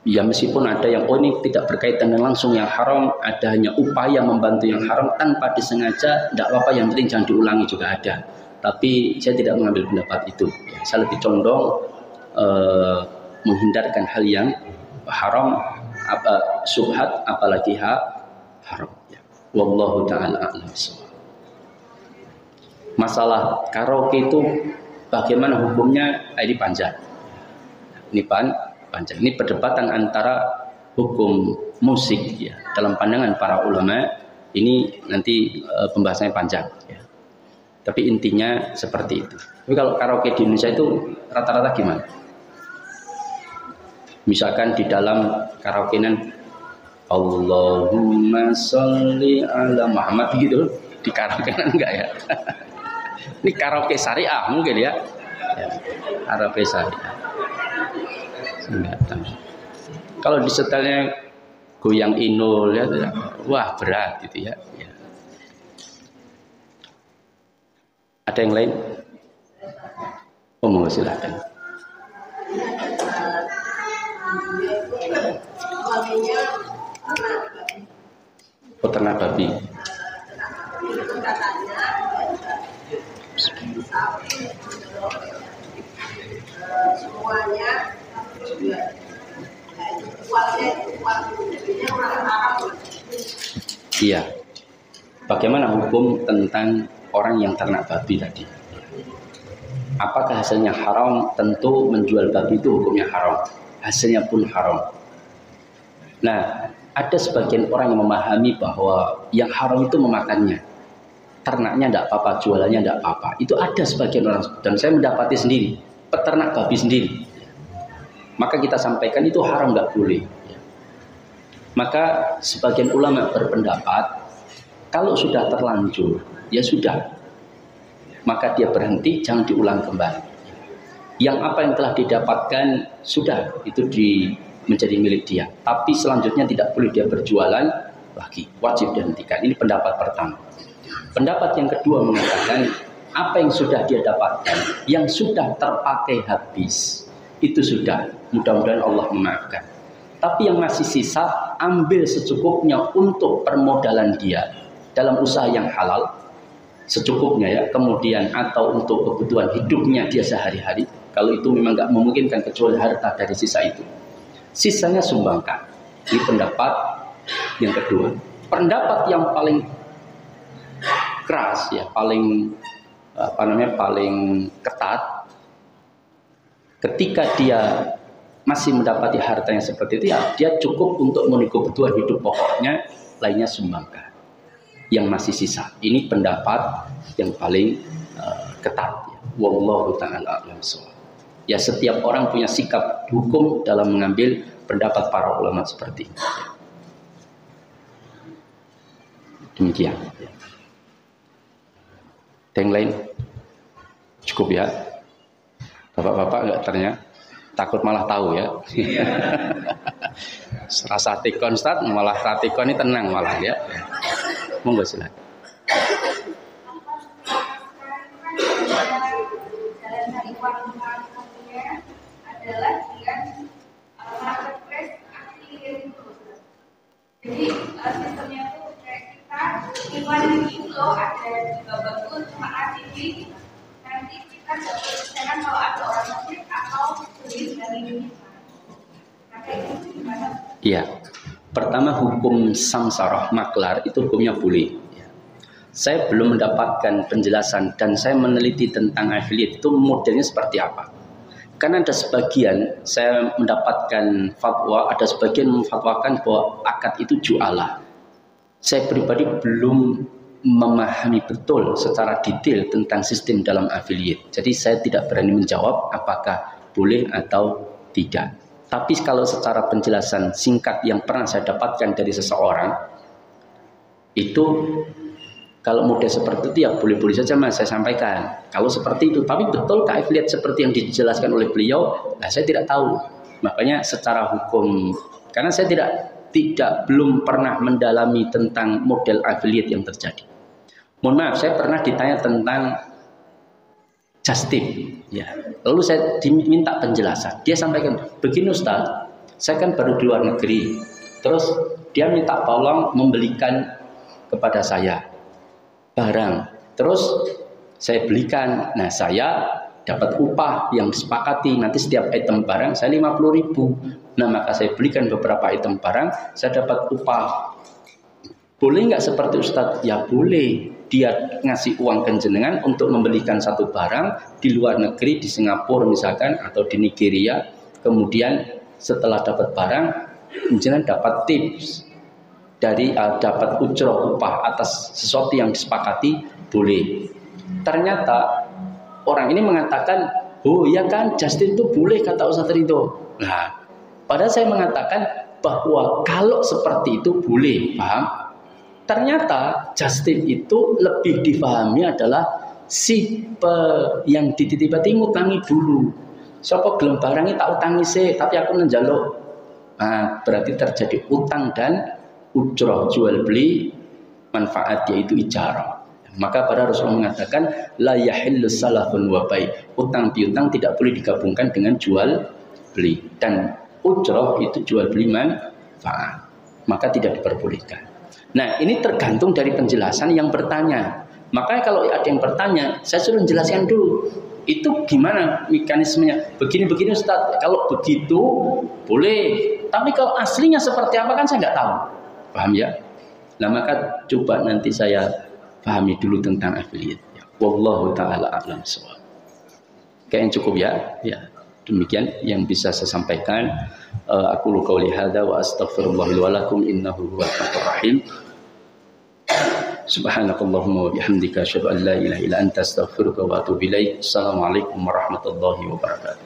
Ya meskipun ada yang ini tidak berkaitan dengan langsung yang haram, ada hanya upaya membantu yang haram tanpa disengaja, tidak apa-apa, yang penting jangan diulangi juga ada. Tapi saya tidak mengambil pendapat itu. Saya lebih condong menghindarkan hal yang haram, subhat, apalagi haram. Wallahu ta'ala a'lam bishawab. Masalah karaoke itu bagaimana hukumnya? Ini panjang. Ini panjang. Ini perdebatan antara hukum musik ya. Dalam pandangan para ulama ini nanti pembahasannya panjang ya. Tapi intinya seperti itu. Tapi kalau karaoke di Indonesia itu rata-rata gimana? Misalkan di dalam karaokean Allahumma sholli ala Muhammad gitu, di karaokean enggak ya? Ini karaoke syariah mungkin ya. Karaoke syariah. Enggak tahu. Kalau disetelnya goyang inul ya, wah berat gitu ya. Ada yang lain? Mau silakan. Peternak babi. Iya. Bagaimana hukum tentang orang yang ternak babi tadi? Apakah hasilnya haram? Tentu menjual babi itu hukumnya haram. Hasilnya pun haram. Nah, ada sebagian orang yang memahami bahwa yang haram itu memakannya. Ternaknya tidak apa-apa, jualannya tidak apa-apa. Itu ada sebagian orang, dan saya mendapati sendiri, peternak babi sendiri. Maka kita sampaikan itu haram, nggak boleh. Maka sebagian ulama berpendapat, kalau sudah terlanjur, ya sudah. Maka dia berhenti, jangan diulang kembali. Yang apa yang telah didapatkan, sudah, itu menjadi milik dia. Tapi selanjutnya tidak boleh dia berjualan lagi. Wajib dihentikan. Ini pendapat pertama. Pendapat yang kedua mengatakan apa yang sudah dia dapatkan, yang sudah terpakai habis, itu sudah, mudah-mudahan Allah memaafkan. Tapi yang masih sisa, ambil secukupnya untuk permodalan dia dalam usaha yang halal, secukupnya ya, kemudian atau untuk kebutuhan hidupnya dia sehari-hari. Kalau itu memang nggak memungkinkan kecuali harta dari sisa itu, sisanya sumbangkan. Ini pendapat yang kedua. Pendapat yang paling keras ya, paling paling ketat, ketika dia masih mendapati harta yang seperti itu ya, dia cukup untuk memenuhi kebutuhan hidup pokoknya, lainnya sumbangkan yang masih sisa. Ini pendapat yang paling ketat ya. Wallahu ta'ala a'lam bishawab. Ya, setiap orang punya sikap hukum dalam mengambil pendapat para ulama seperti ini. Demikian. Yang lain cukup ya, bapak-bapak nggak tanya? Takut malah tahu ya. Serasa tikon Ustaz, malah ratikon ini tenang malah ya. Monggo silakan. Adalah dengan marketplace affiliate itu. Jadi sistemnya itu kayak kita iklan itu loh, ada juga bagus cuma ACV. Nanti kita dapat misalkan kalau ada orang muslim atau tulis dari Indonesia. Nah kayak itu gimana? Iya. Pertama, hukum samsarah maklar itu hukumnya boleh. Saya belum mendapatkan penjelasan dan saya meneliti tentang affiliate itu modelnya seperti apa. Karena ada sebagian saya mendapatkan fatwa, ada sebagian memfatwakan bahwa akad itu jualah. Saya pribadi belum memahami betul secara detail tentang sistem dalam affiliate. Jadi saya tidak berani menjawab apakah boleh atau tidak. Tapi kalau secara penjelasan singkat yang pernah saya dapatkan dari seseorang, itu kalau model seperti itu ya boleh-boleh saja Mas saya sampaikan. Kalau seperti itu, tapi betul affiliate seperti yang dijelaskan oleh beliau, nah saya tidak tahu. Makanya secara hukum, karena saya belum pernah mendalami tentang model affiliate yang terjadi. Mohon maaf, saya pernah ditanya tentang just tip, ya. Lalu saya diminta penjelasan. Dia sampaikan, begini Ustaz, saya kan baru di luar negeri. Terus dia minta tolong membelikan kepada saya barang, terus saya belikan. Nah saya dapat upah yang disepakati, nanti setiap item barang saya 50.000. Nah maka saya belikan beberapa item barang, saya dapat upah. Boleh nggak seperti Ustadz? Ya boleh. Dia ngasih uang ke jenengan untuk membelikan satu barang di luar negeri, di Singapura misalkan atau di Nigeria. Kemudian setelah dapat barang, jenengan dapat tips dari dapat ujroh upah atas sesuatu yang disepakati, boleh. Ternyata orang ini mengatakan, oh ya kan Justin itu boleh kata Ustaz Ridho. Nah, padahal saya mengatakan bahwa kalau seperti itu boleh, paham? Ternyata Justin itu lebih difahami adalah si yang dititipati ngutangi dulu. Sopo gelem barangnya tak utangi sih, tapi aku njaluk. Nah, berarti terjadi utang dan ujroh jual beli manfaat, yaitu ijarah. Maka para Rasulullah mengatakan la yahillu salafun wa bai. Utang piutang tidak boleh digabungkan dengan jual beli, dan ujroh itu jual beli manfaat, maka tidak diperbolehkan. Nah ini tergantung dari penjelasan yang bertanya. Makanya kalau ada yang bertanya, saya suruh menjelaskan dulu itu gimana mekanismenya. Begini-begini Ustaz, kalau begitu boleh, tapi kalau aslinya seperti apa kan saya nggak tahu. Paham ya? Nah maka coba nanti saya pahami dulu tentang affiliate. Wallahu ta'ala a'lam shawab. Kayaknya cukup ya. Ya, demikian yang bisa saya sampaikan. Aku qouli hadza wa astaghfirullah wa lakum innahu huwal ghafurur rahim. Subhanakallahumma wa bihamdika asyhadu an la ilaha illa anta astaghfiruka wa atubu ilaik. Assalamualaikum warahmatullahi wabarakatuh.